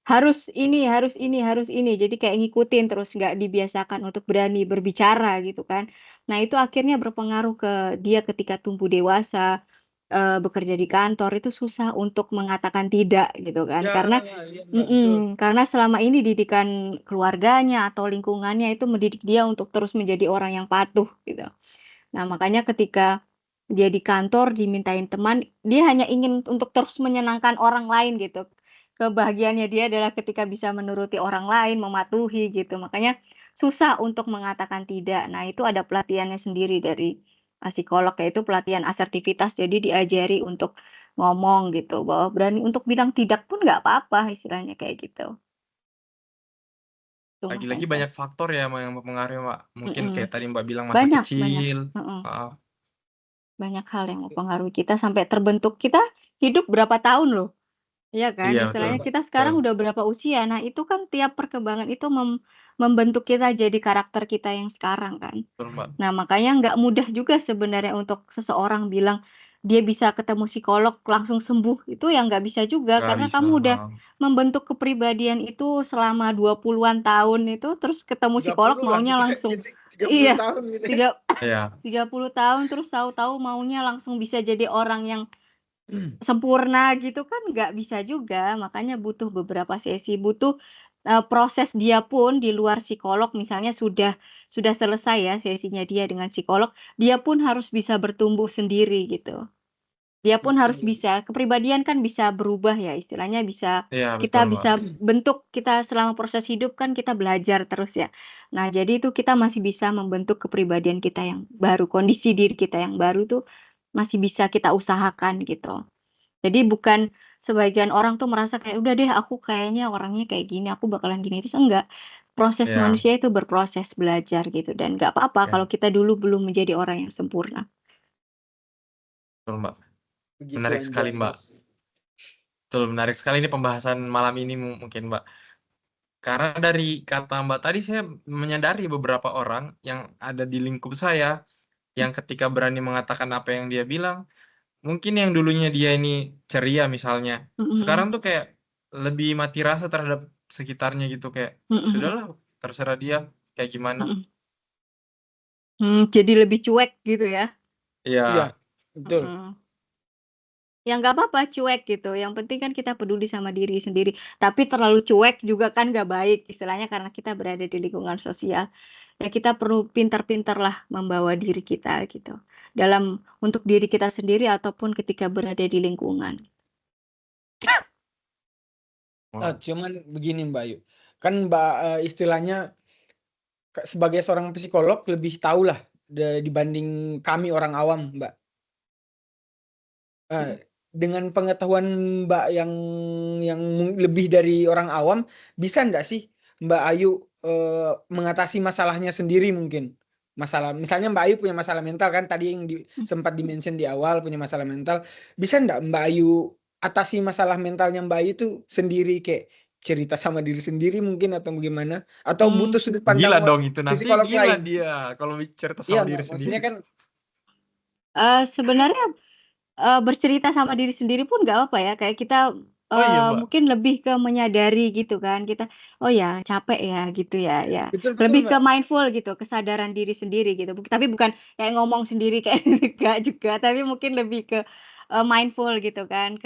harus ini harus ini harus ini, jadi kayak ngikutin terus, nggak dibiasakan untuk berani berbicara gitu kan. Nah itu akhirnya berpengaruh ke dia ketika tumbuh dewasa, bekerja di kantor itu susah untuk mengatakan tidak gitu kan. Ya, Karena iya Mbak, betul. karena selama ini didikan keluarganya atau lingkungannya itu mendidik dia untuk terus menjadi orang yang patuh gitu. Nah makanya ketika dia di kantor dimintain teman, dia hanya ingin untuk terus menyenangkan orang lain gitu. Kebahagiaannya dia adalah ketika bisa menuruti orang lain, mematuhi gitu. Makanya susah untuk mengatakan tidak. Nah, itu ada pelatihannya sendiri dari psikolog, yaitu pelatihan asertivitas. Jadi diajari untuk ngomong gitu, bahwa berani untuk bilang tidak pun nggak apa-apa, istilahnya kayak gitu. Tuh Mas Lagi-lagi Anjas. banyak faktor ya, Mbak, yang mempengaruhi, Mbak. Mungkin kayak tadi Mbak bilang masa Banyak, kecil. heeh. Heeh. Banyak hal yang mempengaruhi kita sampai terbentuk kita hidup berapa tahun loh. Iya kan, Iya, betul, istilahnya Mbak. kita Betul. sekarang udah berapa usia, nah itu kan tiap perkembangan itu membentuk kita jadi karakter kita yang sekarang kan. Betul, Mbak. Nah makanya nggak mudah juga sebenarnya untuk seseorang bilang dia bisa ketemu psikolog langsung sembuh, itu yang nggak bisa juga Nggak karena bisa. kamu udah membentuk kepribadian itu selama 20-an tahun itu, terus ketemu psikolog 30 lah, maunya langsung 30 iya, tahun gitu. tiga Iya. 30 tahun terus tahu-tahu maunya langsung bisa jadi orang yang sempurna gitu kan nggak bisa juga, makanya butuh beberapa sesi, butuh, proses dia pun di luar psikolog misalnya sudah selesai ya sesinya dia dengan psikolog, dia pun harus bisa bertumbuh sendiri gitu. Dia pun harus bisa, kepribadian kan bisa berubah ya istilahnya Iya, betul, kita Mbak. bisa bentuk, kita selama proses hidup kan kita belajar terus ya. Nah jadi itu kita masih bisa membentuk kepribadian kita yang baru, kondisi diri kita yang baru tuh masih bisa kita usahakan gitu. Jadi bukan sebagian orang tuh merasa kayak udah deh aku kayaknya orangnya kayak gini, aku bakalan gini terus enggak. Proses Ya, manusia itu berproses belajar gitu dan nggak apa-apa kalau ya, kita dulu belum menjadi orang yang sempurna. betul Mbak. Begitu Menarik sekali Mbak. Anjas. Betul, menarik sekali ini pembahasan malam ini mungkin Mbak. Karena dari kata Mbak tadi saya menyadari beberapa orang yang ada di lingkup saya yang ketika berani mengatakan apa yang dia bilang, mungkin yang dulunya dia ini ceria misalnya, Mhm, sekarang tuh kayak lebih mati rasa terhadap sekitarnya gitu kayak mhm, mhm, sudahlah terserah dia kayak gimana. mhm. Jadi lebih cuek gitu ya? Iya, Iya, betul. Mhm. Ya nggak apa-apa cuek gitu, yang penting kan kita peduli sama diri sendiri, tapi terlalu cuek juga kan nggak baik, istilahnya karena kita berada di lingkungan sosial, ya kita perlu pintar-pintarlah membawa diri kita gitu, untuk diri kita sendiri ataupun ketika berada di lingkungan. wow. Cuman begini Mbak Ayu, kan Mbak istilahnya sebagai seorang psikolog lebih tahu lah dibanding kami orang awam Mbak. Mhm, Dengan pengetahuan Mbak yang lebih dari orang awam, bisa ndak sih Mbak Ayu mengatasi masalahnya sendiri mungkin? Masalah misalnya Mbak Ayu punya masalah mental kan tadi yang sempat di-mention di awal punya masalah mental, bisa ndak Mbak Ayu atasi masalah mentalnya Mbak Ayu tuh sendiri kayak cerita sama diri sendiri mungkin atau bagaimana? Atau mmm, butuh sudut Gila pandang dong itu nanti psikolog gila lain? dia kalau cerita Iya sama diri Mbak, maksudnya sendiri. kan Sebenarnya bercerita sama diri sendiri pun nggak apa ya, kayak kita, Oh iya Mbak, mungkin lebih ke menyadari gitu kan, kita, "Oh ya capek ya," gitu ya, ya. betul betul Lebih ke Mbak. mindful gitu, kesadaran diri sendiri gitu, tapi bukan kayak ngomong sendiri kayak enggak juga, tapi mungkin lebih ke, mindful gitu kan,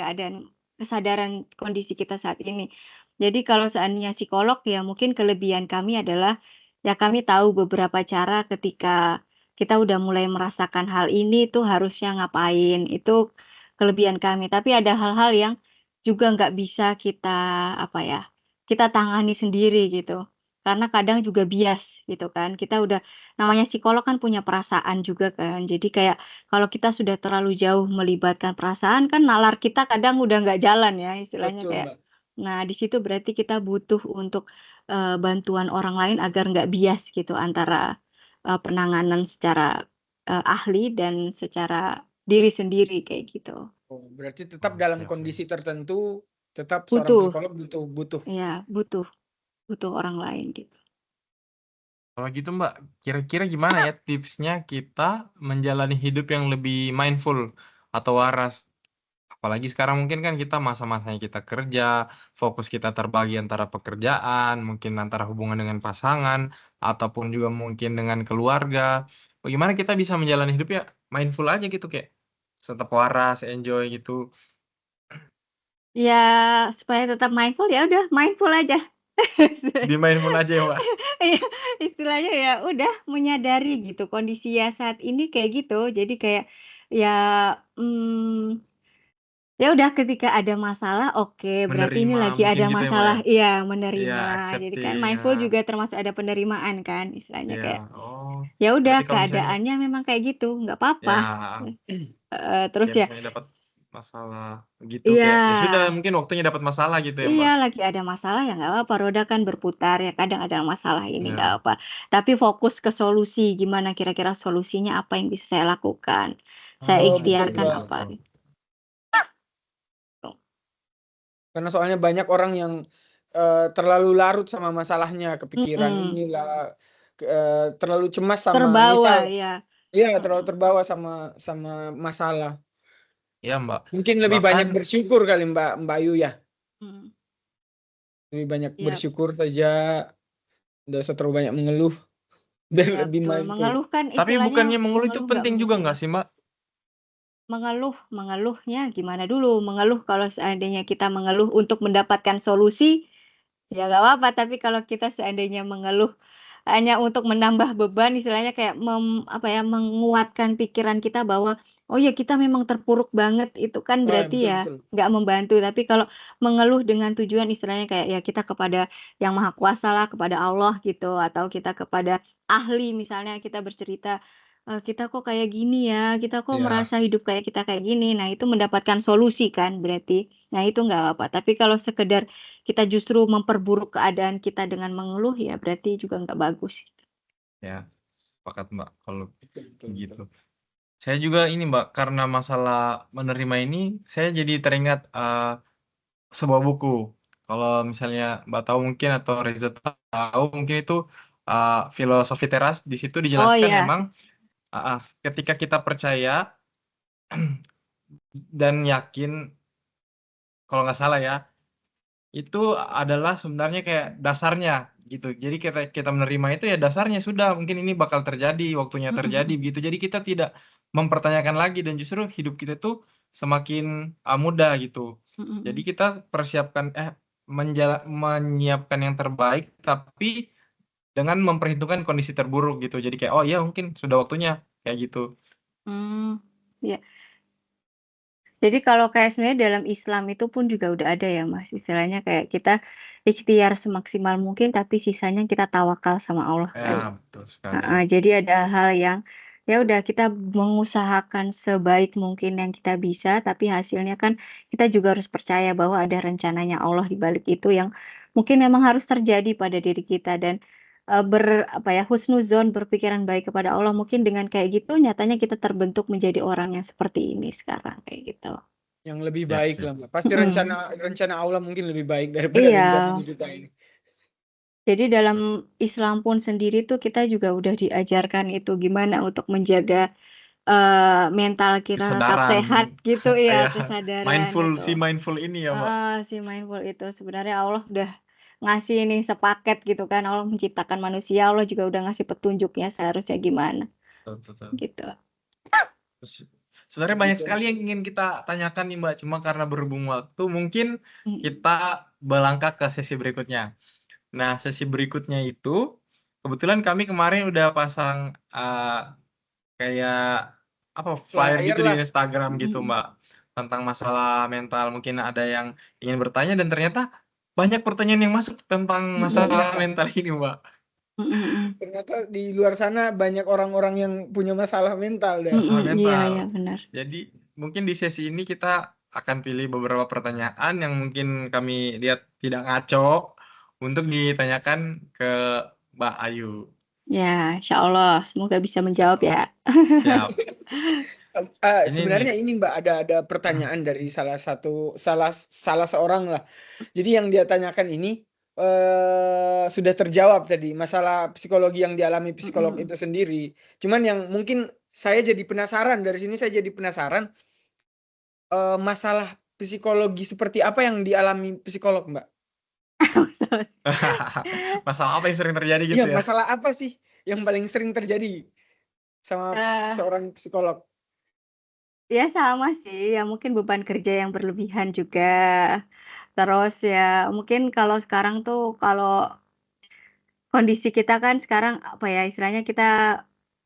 kesadaran kondisi kita saat ini. Jadi kalau seandainya psikolog ya mungkin kelebihan kami adalah, ya kami tahu beberapa cara ketika kita udah mulai merasakan hal ini tuh harusnya ngapain, itu kelebihan kami. Tapi ada hal-hal yang juga nggak bisa kita, apa ya, kita tangani sendiri gitu. Karena kadang juga bias gitu kan. Kita udah namanya psikolog kan punya perasaan juga kan. Jadi kayak kalau kita sudah terlalu jauh melibatkan perasaan kan nalar kita kadang udah nggak jalan ya istilahnya Betul kayak. Mbak. Nah, di situ berarti kita butuh untuk, bantuan orang lain agar nggak bias gitu antara penanganan secara, ahli dan secara diri sendiri kayak gitu. Oh, berarti tetap oh, dalam siap siap. kondisi tertentu, tetap seorang Butuh, psikolog butuh butuh. ya butuh butuh orang lain gitu. Kalau gitu Mbak, kira-kira gimana ya tipsnya kita menjalani hidup yang lebih mindful atau waras? Apalagi sekarang mungkin kan kita masa-masanya kita kerja, fokus kita terbagi antara pekerjaan, mungkin antara hubungan dengan pasangan, ataupun juga mungkin dengan keluarga. Bagaimana kita bisa menjalani hidup ya mindful aja gitu kayak tetap waras, enjoy gitu. Ya supaya tetap mindful, ya udah mindful aja. Di mindful aja ya Mbak. Iya, istilahnya ya udah menyadari gitu kondisi ya saat ini kayak gitu. Jadi kayak ya, mmm ya udah ketika ada masalah, oke, berarti ini Menerima lagi mungkin ada gitu ya Mbak ya. masalah iya, Iya, menerima. Jadi kan accepting ya. mindful juga termasuk ada penerimaan kan, istilahnya Iya, kayak, oh. ya udah Berarti kalau misalnya keadaannya memang kayak gitu, nggak apa-apa. ya Terus ya ya misalnya dapat masalah gitu iya kayak ya sudah mungkin waktunya dapat masalah gitu ya iya, Mbak. lagi ada masalah ya nggak apa-apa, roda kan berputar ya, kadang ada masalah ini nggak Ya. apa. Tapi fokus ke solusi, gimana kira-kira solusinya apa yang bisa saya lakukan, saya Oh, betul ikhtiarkan Mbak. apa, Betul. gitu. Karena soalnya banyak orang yang terlalu larut sama masalahnya, kepikiran Mhm, inilah, terlalu cemas sama terbawa misal ya, iya terlalu mhm, terbawa sama sama masalah. Ya Mbak. Mungkin lebih Bahkan banyak bersyukur kali Mbak Mbak Ayu ya. mhm, Lebih banyak iya. bersyukur saja, nggak usah terlalu banyak mengeluh, biar Iya lebih betul, mindful. mengeluh kan tapi istilahnya bukannya mengeluh itu mengeluh nggak penting juga mungkin. nggak sih Mbak? Mengeluhnya gimana dulu? Mengeluh kalau seandainya kita mengeluh untuk mendapatkan solusi, ya nggak apa-apa, tapi kalau kita seandainya mengeluh hanya untuk menambah beban istilahnya kayak apa ya, menguatkan pikiran kita bahwa, "Oh ya kita memang terpuruk banget," itu kan Ah, berarti betul ya betul. nggak membantu. Tapi kalau mengeluh dengan tujuan istilahnya kayak ya kita kepada Yang Maha Kuasa lah, kepada Allah gitu, atau kita kepada ahli misalnya kita bercerita, kita kok kayak gini ya, kita kok Iya, merasa hidup kayak kita kayak gini. Nah, itu mendapatkan solusi kan berarti. Nah, itu nggak apa-apa. Tapi kalau sekedar kita justru memperburuk keadaan kita dengan mengeluh, ya berarti juga nggak bagus. ya, sepakat Mbak kalau Betul, betul, betul. gitu. Saya juga ini Mbak, karena masalah menerima ini, saya jadi teringat sebuah buku. Kalau misalnya Mbak tahu mungkin atau Reza tahu mungkin itu filosofi teras. Di situ Oh dijelaskan ya, emang ketika kita percaya dan yakin, kalau nggak salah ya, itu adalah sebenarnya kayak dasarnya gitu. Jadi kita kita menerima itu ya dasarnya sudah mungkin ini bakal terjadi, waktunya terjadi begitu. Jadi kita tidak mempertanyakan lagi dan justru hidup kita tuh semakin mudah gitu. Jadi kita persiapkan menyiapkan yang terbaik tapi dengan memperhitungkan kondisi terburuk gitu. Jadi kayak oh iya mungkin sudah waktunya kayak gitu. ya. Jadi kalau kayak sebenarnya dalam Islam itu pun juga udah ada ya Mas, istilahnya kayak kita ikhtiar semaksimal mungkin tapi sisanya kita tawakal sama Allah kan. Ya, betul sekali. Jadi ada hal yang ya udah kita mengusahakan sebaik mungkin yang kita bisa, tapi hasilnya kan kita juga harus percaya bahwa ada rencananya Allah di balik itu yang mungkin memang harus terjadi pada diri kita dan apa ya husnuzon berpikiran baik kepada Allah mungkin dengan kayak gitu nyatanya kita terbentuk menjadi orang yang seperti ini sekarang kayak gitu. Yang lebih Ya, baik sih. lah Mbak. Pasti Mm-mm. rencana Allah mungkin lebih baik daripada Iya, rencana kita ini. jadi dalam Islam pun sendiri tuh kita juga udah diajarkan itu gimana untuk menjaga mental kita tetap Kesadaran. sehat gitu ya, Ya, kesadaran mindful itu. si mindful ini ya, Mbak. Si mindful itu sebenarnya Allah udah ngasih ini sepaket gitu kan. Allah menciptakan manusia, Allah juga udah ngasih petunjuknya seharusnya gimana Betul, betul. gitu. Terus, sebenarnya banyak sekali yang ingin kita tanyakan nih Mbak, cuma karena berhubung waktu mungkin kita melangkah ke sesi berikutnya. Nah, sesi berikutnya itu kebetulan kami kemarin udah pasang kayak apa flyer Flyer gitu di lah. Instagram gitu Mbak tentang masalah mental. Mungkin ada yang ingin bertanya dan ternyata banyak pertanyaan yang masuk tentang masalah mental ini Mbak. Ternyata di luar sana banyak orang-orang yang punya masalah mental deh. Masalah Iya, mental. iya benar. Jadi mungkin di sesi ini kita akan pilih beberapa pertanyaan yang mungkin kami lihat tidak ngaco untuk ditanyakan ke Mbak Ayu. Ya, insya Allah semoga bisa menjawab ya. Siap. Ini nih. Sebenarnya ini Mbak ada pertanyaan dari salah seorang lah. Jadi yang dia tanyakan ini sudah terjawab tadi masalah psikologi yang dialami psikolog itu sendiri. Cuman yang mungkin saya jadi penasaran dari sini saya jadi penasaran masalah psikologi seperti apa yang dialami psikolog Mbak? Masalah apa yang sering terjadi gitu Iya, ya? masalah apa sih yang paling sering terjadi sama seorang psikolog? Ya sama sih, ya mungkin beban kerja yang berlebihan juga. Terus ya mungkin kalau sekarang tuh kalau kondisi kita kan sekarang apa ya istilahnya kita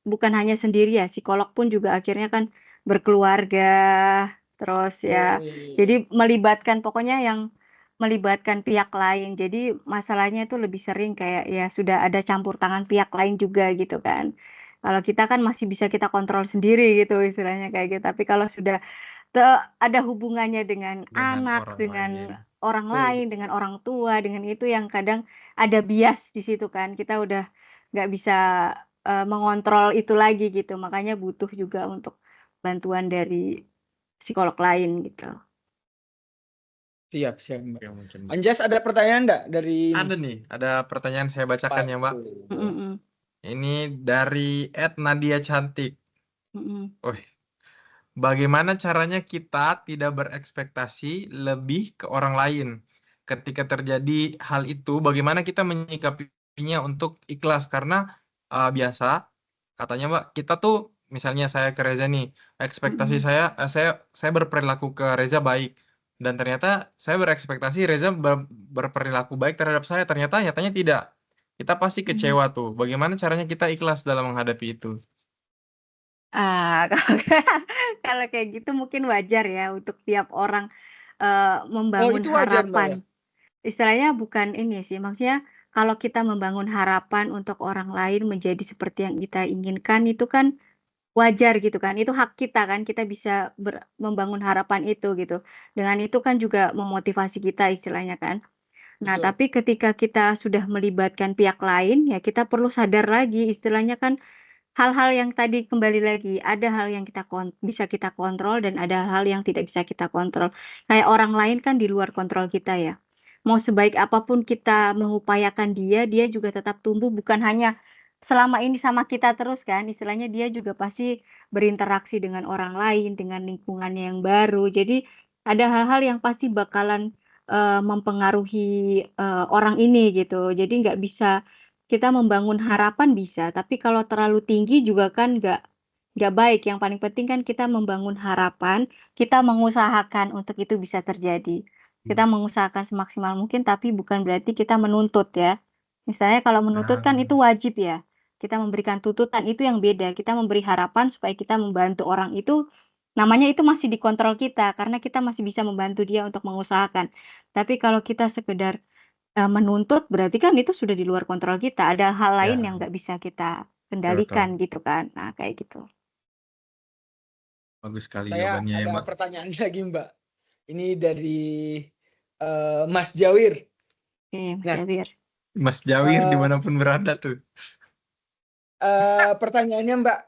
bukan hanya sendiri ya, psikolog pun juga akhirnya kan berkeluarga. Terus ya jadi melibatkan pokoknya yang melibatkan pihak lain. Jadi masalahnya itu lebih sering kayak ya sudah ada campur tangan pihak lain juga gitu kan. Kalau kita kan masih bisa kita kontrol sendiri gitu istilahnya kayak gitu. Tapi kalau sudah ada hubungannya dengan Dengan anak, orang lain. dengan orang lain, dengan orang tua, dengan itu yang kadang ada bias di situ kan. Kita udah nggak bisa mengontrol itu lagi gitu. Makanya butuh juga untuk bantuan dari psikolog lain gitu. Siap, Mbak. Ya, mungkin. Anjas ada pertanyaan enggak dari Ada nih, ada pertanyaan saya bacakan ya, Mbak. Ini dari @Nadia Cantik. Bagaimana caranya kita tidak berekspektasi lebih ke orang lain? Ketika terjadi hal itu, bagaimana kita menyikapinya untuk ikhlas? Karena biasa, katanya Mbak, kita tuh misalnya saya ke Reza nih, ekspektasi saya berperilaku ke Reza baik. Dan ternyata saya berekspektasi Reza berperilaku baik terhadap saya. Ternyata nyatanya tidak. Kita pasti kecewa tuh. Bagaimana caranya kita ikhlas dalam menghadapi itu? Kalau kayak gitu mungkin wajar ya untuk tiap orang membangun itu wajar, Mbak, ya? harapan. Istilahnya bukan ini sih, maksudnya kalau kita membangun harapan untuk orang lain menjadi seperti yang kita inginkan itu kan wajar gitu kan, itu hak kita kan, kita bisa membangun harapan itu gitu. Dengan itu kan juga memotivasi kita istilahnya kan. Nah, Betul. tapi ketika kita sudah melibatkan pihak lain, ya kita perlu sadar lagi istilahnya kan hal-hal yang tadi kembali lagi, ada hal yang bisa kita kontrol dan ada hal yang tidak bisa kita kontrol. Kayak orang lain kan di luar kontrol kita ya. Mau sebaik apapun kita mengupayakan dia, dia juga tetap tumbuh bukan hanya selama ini sama kita terus kan, istilahnya dia juga pasti berinteraksi dengan orang lain, dengan lingkungannya yang baru. Jadi ada hal-hal yang pasti bakalan mempengaruhi orang ini gitu. Jadi nggak bisa kita membangun harapan bisa, tapi kalau terlalu tinggi juga kan nggak baik. Yang paling penting kan kita membangun harapan, kita mengusahakan untuk itu bisa terjadi. Kita mengusahakan semaksimal mungkin, tapi bukan berarti kita menuntut ya. Misalnya kalau menuntut kan itu Nah, wajib ya. Kita memberikan tuntutan itu yang beda. Kita memberi harapan supaya kita membantu orang itu, namanya itu masih dikontrol kita karena kita masih bisa membantu dia untuk mengusahakan. Tapi kalau kita sekedar menuntut berarti kan itu sudah di luar kontrol kita, ada hal lain yang ya, nggak bisa kita betul betul. kendalikan gitu kan. Nah, kayak gitu. Bagus sekali Saya jawabannya ya, ada Mbak. pertanyaan lagi, Mbak. Ini dari Mas Jawir. Oke, Mas Nah, Jawir. Mas Jawir eh, dimanapun berada tuh. pertanyaannya, Mbak,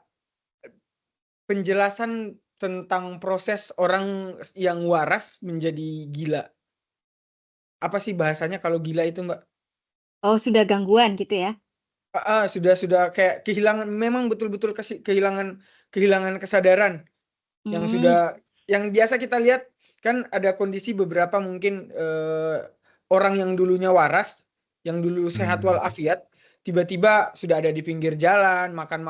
penjelasan tentang proses orang yang waras menjadi gila. Apa sih bahasanya kalau gila itu, Mbak? Oh, sudah gangguan gitu ya? Sudah kayak kehilangan, memang betul-betul kehilangan kesadaran yang Hmm, sudah, yang biasa kita lihat kan ada kondisi beberapa mungkin orang yang dulunya waras, yang dulu sehat Hmm. walafiat, tiba-tiba sudah ada di pinggir jalan, makan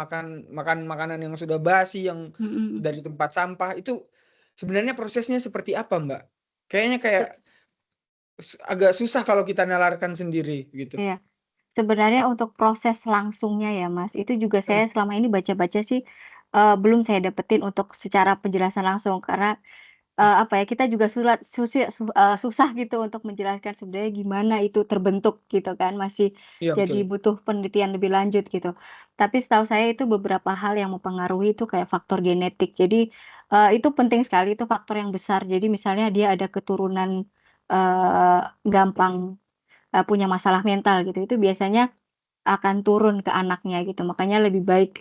makanan yang sudah basi, yang mhm. dari tempat sampah. Itu sebenarnya prosesnya seperti apa, Mbak? Kayaknya kayak agak susah kalau kita nalarkan sendiri gitu. Iya. Sebenarnya untuk proses langsungnya ya, Mas, itu juga Hmm, saya selama ini baca-baca sih, belum saya dapetin untuk secara penjelasan langsung karena apa ya, kita juga susah gitu untuk menjelaskan sebenarnya gimana itu terbentuk gitu kan, masih iya jadi betul. butuh penelitian lebih lanjut gitu. Tapi setahu saya itu beberapa hal yang mempengaruhi itu kayak faktor genetik. Jadi, itu penting sekali, itu faktor yang besar. Jadi misalnya dia ada keturunan, gampang, punya masalah mental gitu, itu biasanya akan turun ke anaknya gitu. Makanya lebih baik,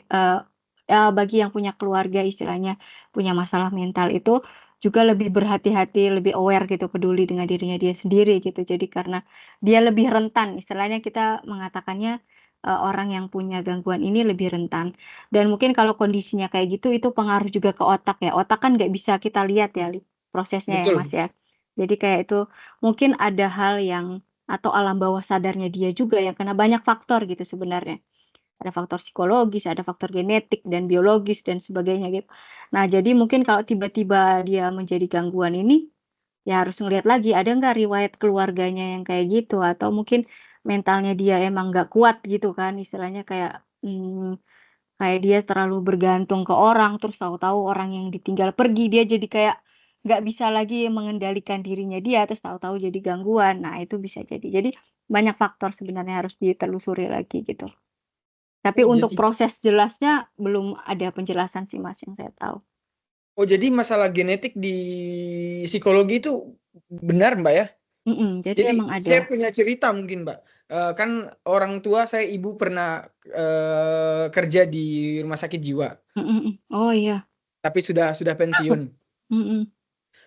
bagi yang punya keluarga istilahnya punya masalah mental itu juga lebih berhati-hati, lebih aware gitu, peduli dengan dirinya dia sendiri gitu. Jadi karena dia lebih rentan, istilahnya kita mengatakannya, orang yang punya gangguan ini lebih rentan. Dan mungkin kalau kondisinya kayak gitu, itu pengaruh juga ke otak ya. Otak kan nggak bisa kita lihat ya prosesnya ya, Mas, Betul. ya. Jadi kayak itu mungkin ada hal yang atau alam bawah sadarnya dia juga yang kena banyak faktor gitu sebenarnya. Ada faktor psikologis, ada faktor genetik dan biologis dan sebagainya gitu. Nah, jadi mungkin kalau tiba-tiba dia menjadi gangguan ini, ya harus ngelihat lagi ada nggak riwayat keluarganya yang kayak gitu atau mungkin mentalnya dia emang nggak kuat gitu kan, istilahnya kayak, kayak dia terlalu bergantung ke orang, terus tahu-tahu orang yang ditinggal pergi, dia jadi kayak nggak bisa lagi mengendalikan dirinya dia, terus tahu-tahu jadi gangguan. Nah, itu bisa jadi. Jadi banyak faktor sebenarnya harus ditelusuri lagi gitu. Tapi Oh untuk jadi proses jelasnya belum ada penjelasan sih, Mas, yang saya tahu. masalah genetik di psikologi itu benar, Mbak, ya? Jadi Jadi emang ada. saya punya cerita mungkin, Mbak. Kan orang tua saya, ibu pernah kerja di rumah sakit jiwa, Mhm mhm. Oh, iya. tapi sudah pensiun. Mhm.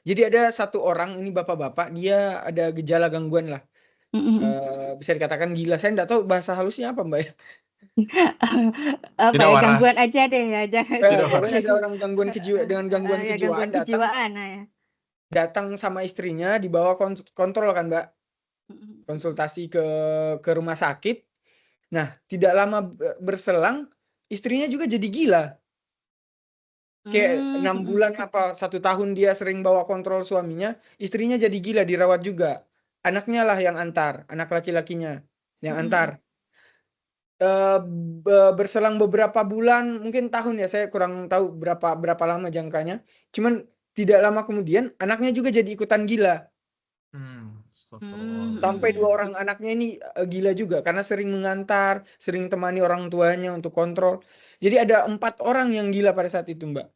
Jadi ada satu orang ini, bapak-bapak, dia ada gejala gangguan lah. Mhm mhm. Bisa dikatakan gila. Saya nggak tahu bahasa halusnya apa, Mbak, ya. Apa Tidak ya, gangguan waras. aja deh ya, jangan Tidak Pokoknya ada waras. orang gangguan dengan gangguan ya kejiwaan gangguan datang kejiwaan, nah ya. datang sama istrinya, dibawa kontrol kan, Mbak. Mhm. Konsultasi ke rumah sakit. Nah, tidak lama berselang, istrinya juga jadi gila. Kayak 6 Mhm. bulan apa 1 tahun dia sering bawa kontrol suaminya, istrinya jadi gila, dirawat juga. Anaknya lah yang antar, anak laki-lakinya yang Mhm mhm. antar. Berselang beberapa bulan, mungkin tahun ya, saya kurang tahu berapa lama jangkanya. Cuman tidak lama kemudian anaknya juga jadi ikutan gila. Mmm, Sampai mhm 2 mhm. orang anaknya ini, gila juga karena sering mengantar, sering temani orang tuanya untuk kontrol. Jadi ada 4 orang yang gila pada saat itu, Mbak.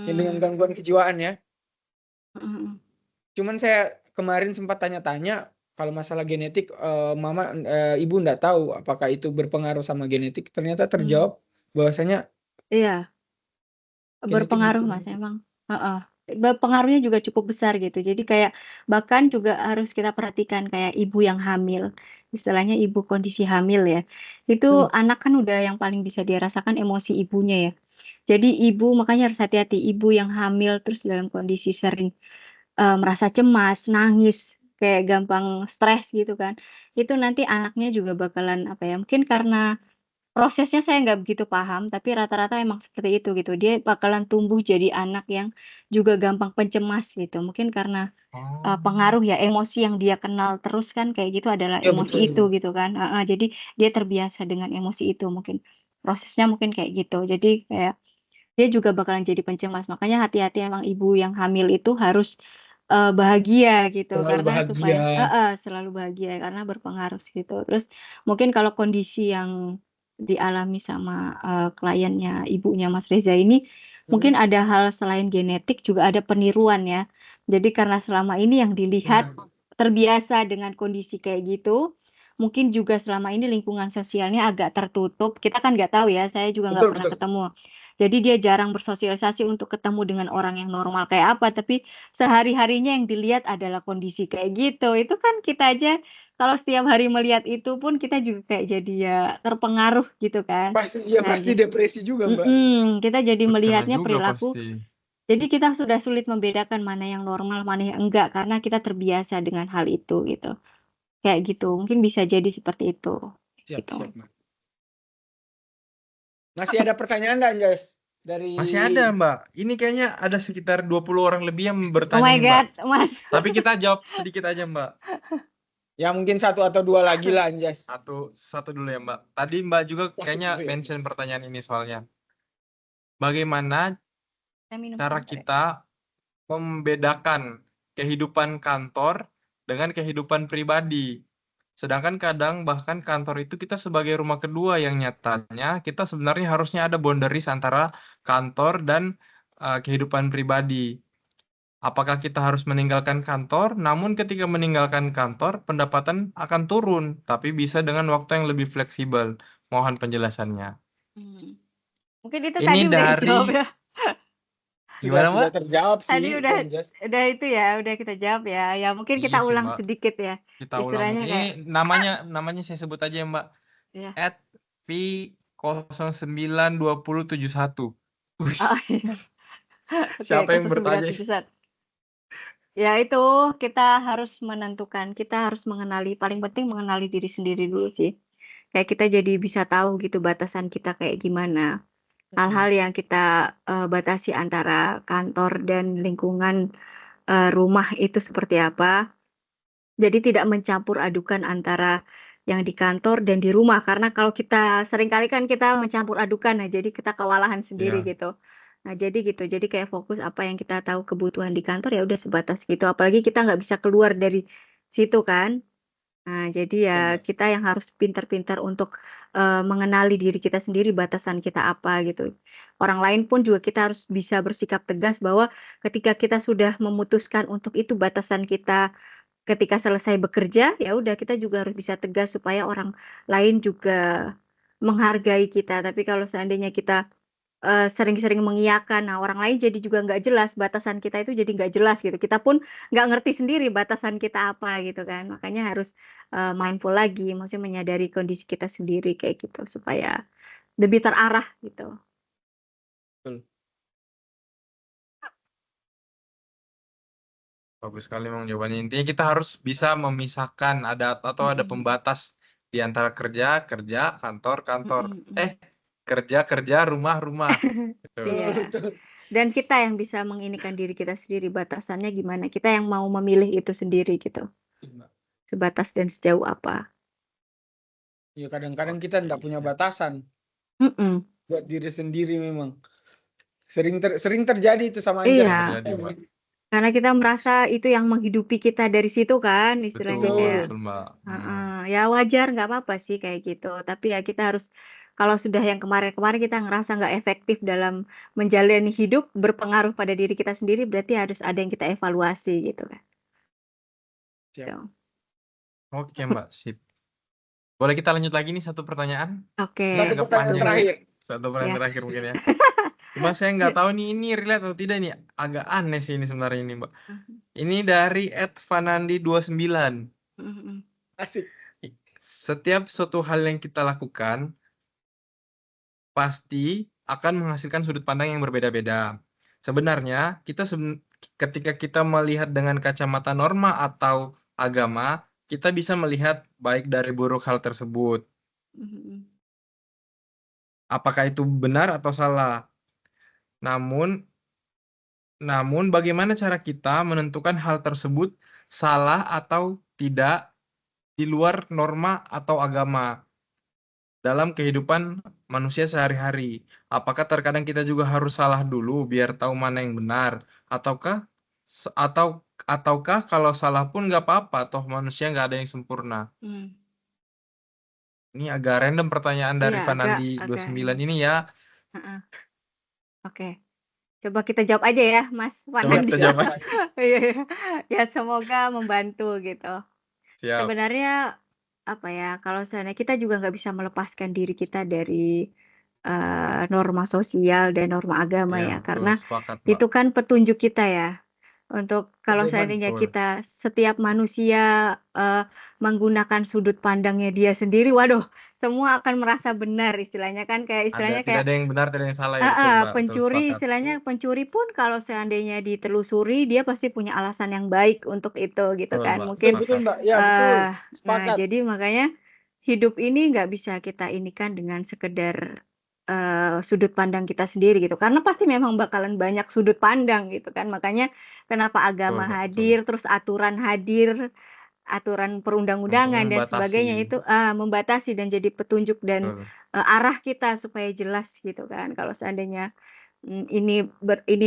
Yang dengan gangguan kejiwaan ya. Cuman saya kemarin sempat tanya-tanya kalau masalah genetik, ibu nggak tahu apakah itu berpengaruh sama genetik. Ternyata terjawab bahwasanya Iya, genetik berpengaruh gitu. Mas emang. Pengaruhnya juga cukup besar gitu. Jadi kayak bahkan juga harus kita perhatikan kayak ibu yang hamil, istilahnya ibu kondisi hamil ya. Itu anak kan udah yang paling bisa dirasakan emosi ibunya ya. Jadi ibu makanya harus hati-hati ibu yang hamil terus dalam kondisi sering merasa cemas, nangis, kayak gampang stres gitu kan. Itu nanti anaknya juga bakalan apa ya, mungkin karena prosesnya saya nggak begitu paham, tapi rata-rata emang seperti itu gitu. Dia bakalan tumbuh jadi anak yang juga gampang pencemas gitu. Mungkin karena pengaruh ya emosi yang dia kenal terus kan kayak gitu adalah Ya emosi itu betul. gitu kan. Jadi dia terbiasa dengan emosi itu mungkin. Prosesnya mungkin kayak gitu. Jadi kayak dia juga bakalan jadi pencemas. Makanya hati-hati emang ibu yang hamil itu harus bahagia gitu Terlalu karena bahagia. supaya selalu bahagia karena berpengaruh gitu. Terus mungkin kalau kondisi yang dialami sama kliennya ibunya Mas Reza ini mungkin ada hal selain genetik juga ada peniruan ya. Jadi karena selama ini yang dilihat terbiasa dengan kondisi kayak gitu, mungkin juga selama ini lingkungan sosialnya agak tertutup. Kita kan nggak tahu ya, saya juga nggak Betul, pernah betul. ketemu. Jadi dia jarang bersosialisasi untuk ketemu dengan orang yang normal kayak apa, tapi sehari-harinya yang dilihat adalah kondisi kayak gitu. Itu kan kita aja kalau setiap hari melihat itu pun kita juga kayak jadi ya terpengaruh gitu kan. Nah, Pasti depresi juga, Mbak. kita jadi Ikut kena melihatnya juga perilaku. pasti. Jadi kita sudah sulit membedakan mana yang normal, mana yang enggak karena kita terbiasa dengan hal itu gitu. Kayak gitu. Mungkin bisa jadi seperti itu. Siap, Gitu. siap, Mbak. Masih ada pertanyaan nggak, Jas? Dari Masih ada, Mbak. Ini kayaknya ada sekitar 20 orang lebih yang Oh bertanya my nih, Mbak. God, Mas. Tapi kita jawab sedikit aja, Mbak. ya mungkin 1 atau 2 lagi lah, Jas. Satu dulu ya, Mbak. Tadi Mbak juga Satu kayaknya dulu ya. mention pertanyaan ini soalnya. Bagaimana Saya minum cara sebentar ya. kita membedakan kehidupan kantor dengan kehidupan pribadi? Sedangkan kadang bahkan kantor itu kita sebagai rumah kedua yang nyatanya kita sebenarnya harusnya ada boundaries antara kantor dan kehidupan pribadi. Apakah kita harus meninggalkan kantor? Namun ketika meninggalkan kantor, pendapatan akan turun, tapi bisa dengan waktu yang lebih fleksibel. Mohon penjelasannya. Mungkin itu Ini tadi udah dari dijawab ya. gimana, Sudah Mbak? terjawab Tadi sih, udah Jas. itu ya, udah kita jawab ya. Ya mungkin Iya kita sih, ulang Mbak. sedikit ya. Kita ulang. Istilahnya Ini kayak namanya saya sebut aja ya, Mbak. ya. @v092071. Wih, Oh, iya. Oke, siapa yang bertanya? 0971. Ya itu kita harus menentukan, kita harus mengenali, paling penting mengenali diri sendiri dulu sih. Kayak kita jadi bisa tahu gitu batasan kita kayak gimana. Hal-hal yang kita batasi antara kantor dan lingkungan rumah itu seperti apa. Jadi tidak mencampur adukan antara yang di kantor dan di rumah. Karena kalau kita seringkali kan kita mencampur adukan, nah jadi kita kewalahan sendiri Ya, gitu. Nah jadi gitu, jadi kayak fokus apa yang kita tahu kebutuhan di kantor ya udah sebatas gitu. Apalagi kita nggak bisa keluar dari situ kan. Nah jadi ya kita yang harus pintar-pintar untuk mengenali diri kita sendiri batasan kita apa gitu. Orang lain pun juga kita harus bisa bersikap tegas bahwa ketika kita sudah memutuskan untuk itu batasan kita ketika selesai bekerja, ya udah kita juga harus bisa tegas supaya orang lain juga menghargai kita. Tapi kalau seandainya kita sering-sering mengiyakan, nah orang lain jadi juga nggak jelas batasan kita itu jadi nggak jelas gitu. Kita pun nggak ngerti sendiri batasan kita apa gitu kan. Makanya harus mindful lagi, maksudnya menyadari kondisi kita sendiri kayak gitu supaya lebih terarah gitu. Betul. bagus sekali memang jawabannya. Intinya kita harus bisa memisahkan ada pembatas di antara kerja, kantor, kerja, rumah. Gitu. Iya. Betul. Dan kita yang bisa menginikan diri kita sendiri batasannya gimana. Kita yang mau memilih itu sendiri gitu. Sebatas dan sejauh apa. Ya kadang-kadang kita enggak punya batasan buat diri sendiri memang. Sering terjadi itu sama Anjas. Iya. Terjadi, Mbak. Karena kita merasa itu yang menghidupi kita dari situ kan, istilahnya kayak Betul, Mbak. ya wajar nggak apa-apa sih kayak gitu. Tapi ya kita harus kalau sudah yang kemarin-kemarin kita ngerasa nggak efektif dalam menjalani hidup, berpengaruh pada diri kita sendiri, berarti harus ada yang kita evaluasi gitu kan. Siap. Gitu. Oke Mbak, sip. Boleh kita lanjut lagi nih satu pertanyaan? Oke. Satu Agak pertanyaan panjang nih. terakhir. Satu pertanyaan Ya. terakhir mungkin ya. Cuma saya nggak tahu nih ini relate atau tidak nih. Agak aneh sih ini sebenarnya ini Mbak. Ini dari @fanandi29. Mhm. Asik. Setiap suatu hal yang kita lakukan pasti akan menghasilkan sudut pandang yang berbeda-beda. Sebenarnya ketika kita melihat dengan kacamata norma atau agama, kita bisa melihat baik dari buruk hal tersebut. Mhm. Apakah itu benar atau salah? Namun bagaimana cara kita menentukan hal tersebut salah atau tidak di luar norma atau agama dalam kehidupan manusia sehari-hari? Apakah terkadang kita juga harus salah dulu biar tahu mana yang benar? Ataukah kalau salah pun nggak apa-apa, toh manusia nggak ada yang sempurna? Ini agak random pertanyaan dari Iya, agak Fanandi29 ini ya. Heeh. Oke. Coba kita jawab aja ya, Mas Coba Fanandi. kita jawab aja. Iya, iya. Ya semoga membantu gitu. Siap. Sebenarnya apa ya, kalau seandainya kita juga nggak bisa melepaskan diri kita dari norma sosial dan norma agama Ya, ya, betul, karena sepakat, Mbak. itu kan petunjuk kita ya. Untuk kalau Pedoman. seandainya Betul. kita setiap manusia menggunakan sudut pandangnya dia sendiri, waduh, semua akan merasa benar istilahnya kan, kayak istilahnya Tidak kayak ada yang benar, tidak ada yang salah ya, betul, Mbak. Betul, pencuri sepakat. istilahnya pencuri pun kalau seandainya ditelusuri dia pasti punya alasan yang baik untuk itu gitu Betul, kan. Mbak. Mungkin Betul, Mbak. Ya, betul. nah Sepakat. jadi makanya hidup ini nggak bisa kita inikan dengan sekedar sudut pandang kita sendiri gitu. Karena pasti memang bakalan banyak sudut pandang gitu kan. Makanya kenapa Betul, agama Mbak, betul. hadir, terus aturan hadir, aturan Untuk perundang-undangan dan sebagainya membatasi. itu membatasi dan jadi petunjuk dan Betul. arah kita supaya jelas gitu kan. Kalau seandainya ini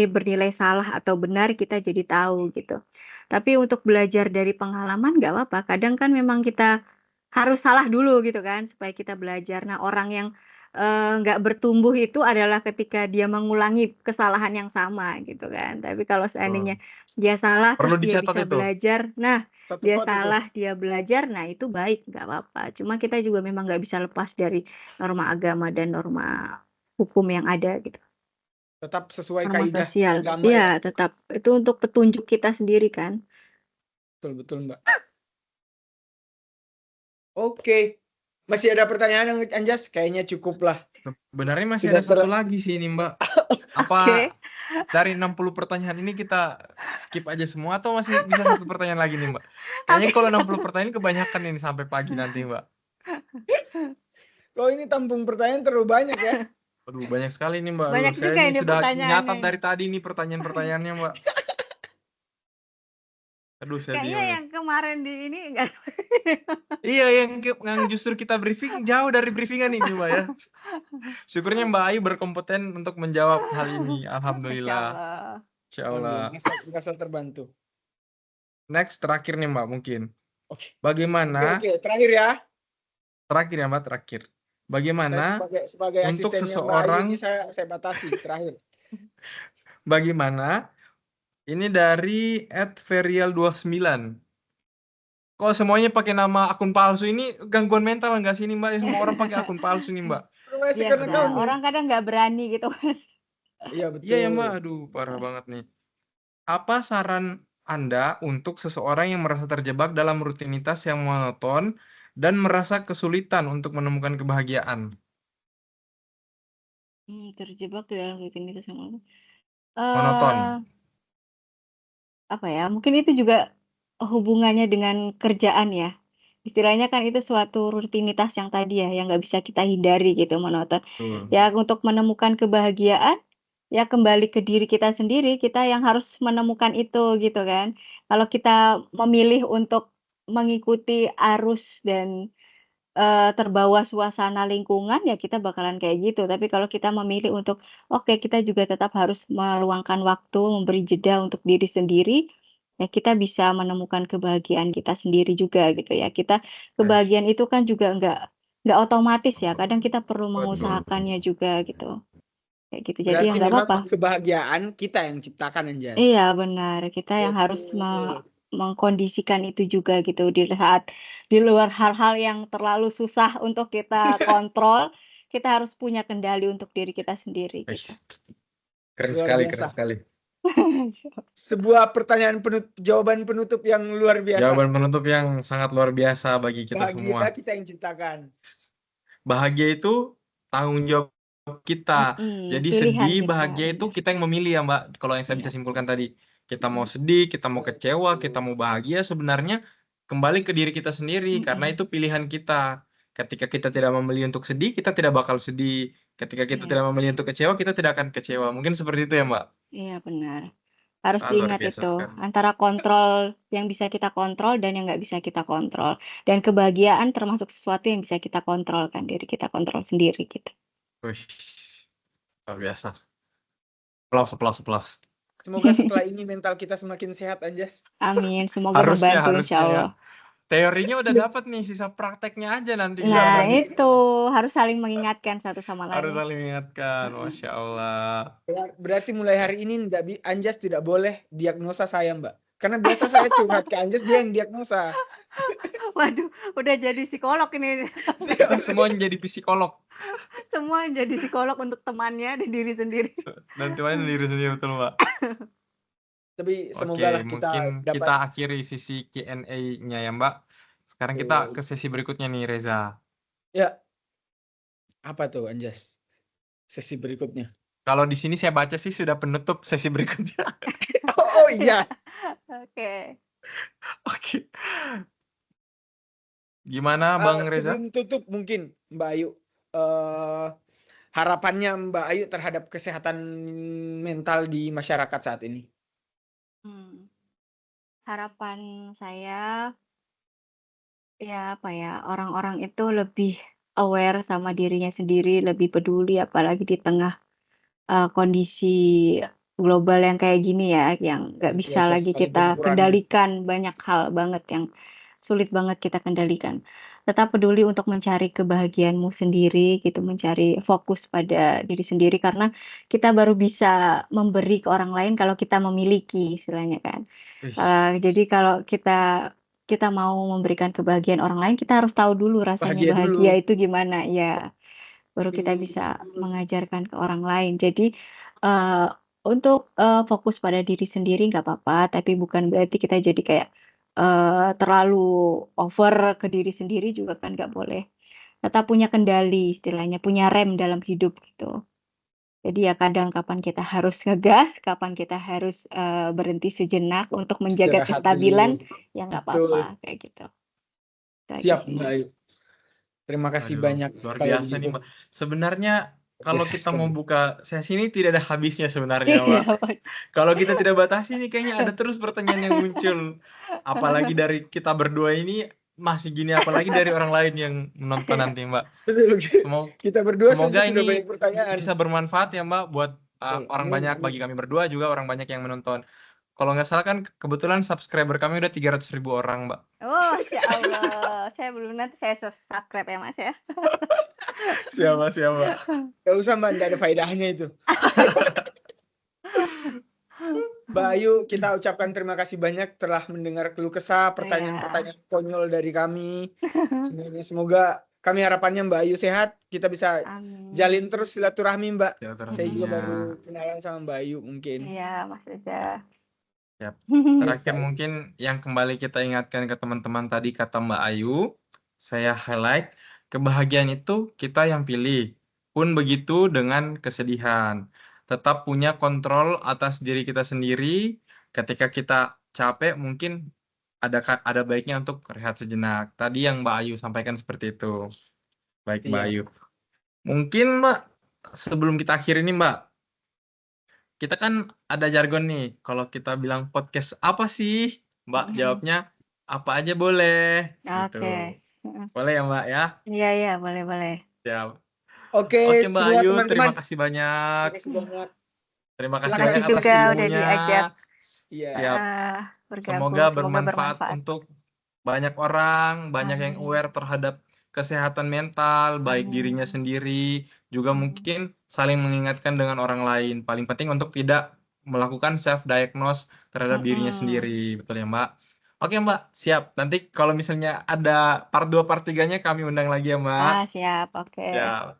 bernilai salah atau benar kita jadi tahu gitu. Tapi untuk belajar dari pengalaman nggak apa-apa. Kadang kan memang kita harus salah dulu gitu kan supaya kita belajar. Nah, orang yang nggak bertumbuh itu adalah ketika dia mengulangi kesalahan yang sama gitu kan. Tapi kalau seandainya dia salah Perlu terus dia dicatat bisa itu. belajar, nah Satu dia pot itu. salah dia belajar, nah itu baik nggak apa-apa. Cuma kita juga memang nggak bisa lepas dari norma agama dan norma hukum yang ada gitu. Tetap sesuai Norma kaidah sosial. agama Iya, ya. tetap. Itu untuk petunjuk kita sendiri kan. Betul, betul, Mbak. Oke. Masih ada pertanyaan yang Anjas? Kayaknya cukup lah. Sebenarnya masih Sudah ada satu lagi sih ini, Mbak. Apa Oke. dari 60 pertanyaan ini kita skip aja semua atau masih bisa satu pertanyaan lagi nih, Mbak? Kayaknya kalau 60 pertanyaan kebanyakan ini sampai pagi nanti, Mbak. Oh, ini tampung pertanyaan terlalu banyak ya. Aduh, banyak sekali nih, Mbak. Banyak Aduh, saya juga ini ini sudah pertanyaannya nyatat ini. dari tadi nih pertanyaan-pertanyaannya, Mbak. Aduh, saya Kayaknya bingung nih. yang kemarin di ini enggak. Iya, yang justru kita briefing jauh dari briefingan ini, Mbak ya. Syukurnya Mbak Ayu berkompeten untuk menjawab hal ini. Alhamdulillah. Insyaallah. Merasa terbantu. Next, terakhir nih Mbak mungkin. Oke. Bagaimana? Oke, terakhir ya. Terakhir ya Mbak, terakhir. Bagaimana sebagai untuk asistennya Mbak Ayu seseorang ini saya batasi terakhir. bagaimana? Ini dari @ferial29. Kok semuanya pakai nama akun palsu ini gangguan mental enggak sih ini Mbak? Semua orang pakai akun palsu nih Mbak. Biasa, orang kadang nggak berani gitu. Iya betul. Iya ya Mbak, aduh parah banget nih. Apa saran Anda untuk seseorang yang merasa terjebak dalam rutinitas yang monoton dan merasa kesulitan untuk menemukan kebahagiaan? Terjebak dalam rutinitas yang Monoton. Apa ya? Mungkin itu juga hubungannya dengan kerjaan ya. Istilahnya kan itu suatu rutinitas yang tadi ya, yang nggak bisa kita hindari gitu, monoton. Ya untuk menemukan kebahagiaan, ya kembali ke diri kita sendiri, kita yang harus menemukan itu gitu kan. Kalau kita memilih untuk mengikuti arus dan terbawa suasana lingkungan, ya kita bakalan kayak gitu. Tapi kalau kita memilih untuk, oke kita juga tetap harus meluangkan waktu, memberi jeda untuk diri sendiri, ya kita bisa menemukan kebahagiaan kita sendiri juga gitu ya. Kebahagiaan itu kan juga nggak otomatis ya. Kadang kita perlu Betul. mengusahakannya juga gitu. Kayak gitu. Jadi Berarti ya nggak memang apa-apa. kebahagiaan kita yang ciptakan, Anjas. Iya benar. Kita yang harus Betul. mengkondisikan itu juga gitu di saat di luar hal-hal yang terlalu susah untuk kita kontrol, kita harus punya kendali untuk diri kita sendiri gitu. Wih, keren Luar sekali, biasa. keren sekali. Sebuah pertanyaan jawaban penutup yang luar biasa. Jawaban penutup yang sangat luar biasa bagi kita semua. Bahagia kita yang ciptakan. Bahagia itu tanggung jawab kita. Jadi Pilihan sedih, kita, bahagia itu benar. kita yang memilih ya Mbak. Kalau yang saya bisa Iya. simpulkan tadi, kita mau sedih, kita mau kecewa, kita mau bahagia, sebenarnya kembali ke diri kita sendiri karena itu pilihan kita. Ketika kita tidak memilih untuk sedih, kita tidak bakal sedih. Ketika kita Iya. tidak memilih untuk kecewa, kita tidak akan kecewa. Mungkin seperti itu ya Mbak. Iya benar. Harus Luar diingat biasa itu sekali. antara kontrol yang bisa kita kontrol dan yang nggak bisa kita kontrol. Dan kebahagiaan termasuk sesuatu yang bisa kita kontrolkan, diri kita kontrol sendiri gitu. Wih, luar biasa. Aplaus, aplaus, aplaus. Semoga setelah ini mental kita semakin sehat, Anjas. Amin, semoga Harusnya, membantu insya harusnya ya. Allah. Teorinya udah dapat nih, sisa prakteknya aja nanti. Nah Siapa nih? itu harus saling mengingatkan satu sama Harus lain. saling mengingatkan, Masya Allah. Berarti mulai hari ini Anjas tidak boleh diagnosa saya, Mbak. Karena biasa saya curhat ke Anjas, dia yang diagnosa. Waduh, udah jadi psikolog ini. Kita semua jadi psikolog. Semua jadi psikolog untuk temannya dan diri sendiri. Dan temannya diri sendiri, betul Mbak. Tapi Oke, semoga lah kita mungkin dapat. kita akhiri sisi Q&A-nya ya Mbak. Sekarang kita ke sesi berikutnya nih Reza. Ya. Apa tuh Anjas? Sesi berikutnya. Kalau di sini saya baca sih sudah penutup sesi berikutnya. Oh iya. Oke. Oke. Gimana Bang Reza? Sebelum tutup mungkin Mbak Ayu. Harapannya Mbak Ayu terhadap kesehatan mental di masyarakat saat ini. Harapan saya ya apa ya, orang-orang itu lebih aware sama dirinya sendiri, lebih peduli apalagi di tengah kondisi global yang kayak gini ya, yang nggak bisa Biasa lagi sekali kita gempurannya. kendalikan, banyak hal banget yang sulit banget kita kendalikan. Tetap peduli untuk mencari kebahagiaanmu sendiri gitu, mencari fokus pada diri sendiri karena kita baru bisa memberi ke orang lain kalau kita memiliki istilahnya kan. Jadi kalau kita mau memberikan kebahagiaan orang lain, kita harus tahu dulu rasanya bahagia itu gimana ya. Baru kita bisa mengajarkan ke orang lain. Jadi untuk fokus pada diri sendiri nggak apa-apa, tapi bukan berarti kita jadi kayak terlalu over ke diri sendiri juga kan nggak boleh. Tetap punya kendali istilahnya, punya rem dalam hidup gitu. Jadi ya kadang kapan kita harus ngegas, kapan kita harus berhenti sejenak untuk menjaga Istirahat kestabilan, dulu. ya nggak Betul. apa-apa kayak gitu. Siap Mbak Ayu. Terima kasih banyak. Luar kalau biasa nih begitu. Mbak. Sebenarnya kalau Biasa kita sekali. mau buka sesi ini tidak ada habisnya sebenarnya Mbak. Kalau kita tidak batasi nih kayaknya ada terus pertanyaan yang muncul. Apalagi dari kita berdua ini masih gini, apalagi dari orang lain yang menonton nanti Mbak. Betul. Kita berdua Semoga sudah ini banyak pertanyaan. bisa bermanfaat ya Mbak buat orang banyak, bagi kami berdua juga orang banyak yang menonton. Kalau nggak salah kan kebetulan subscriber kami udah 300.000 orang Mbak. Oh, Masya Allah. Saya belum, nanti saya subscribe ya Mas ya. Siapa? Gak usah Mbak, nggak ada faedahnya itu. Mbak Ayu, kita ucapkan terima kasih banyak telah mendengar keluh kesah, pertanyaan-pertanyaan konyol dari kami. Semoga kami harapannya Mbak Ayu sehat, kita bisa jalin terus silaturahmi Mbak. Saya juga baru kenalan sama Mbak Ayu mungkin. Iya Mas Reza. Terakhir mungkin yang kembali kita ingatkan ke teman-teman tadi kata Mbak Ayu, saya highlight, kebahagiaan itu kita yang pilih. Pun begitu dengan kesedihan. Tetap punya kontrol atas diri kita sendiri. Ketika kita capek mungkin ada baiknya untuk rehat sejenak. Tadi yang Mbak Ayu sampaikan seperti itu. Baik Mbak Ayu. Mungkin Mbak, sebelum kita akhiri nih Mbak, kita kan ada jargon nih, kalau kita bilang podcast apa sih? Mbak jawabnya apa aja boleh. Gitu. Boleh ya Mbak ya? Iya, boleh. Siap. Oke Mbak Ayu, teman-teman. terima kasih banyak. Terima kasih banyak atas juga ilmunya. udah diajak. Siap. Semoga bermanfaat untuk banyak orang, banyak yang aware terhadap kesehatan mental, baik dirinya sendiri, juga mungkin saling mengingatkan dengan orang lain. Paling penting untuk tidak melakukan self diagnose terhadap dirinya sendiri, betul ya Mbak? Oke Mbak, siap. Nanti kalau misalnya ada part 2, part 3-nya kami undang lagi ya Mbak. Siap, oke. Siap.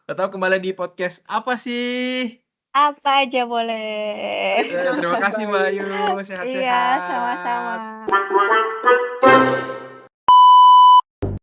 Tetap kembali di podcast Apa Sih? Apa aja boleh. Terima kasih Mbak Ayu, Iya, sehat-sehat. sama-sama.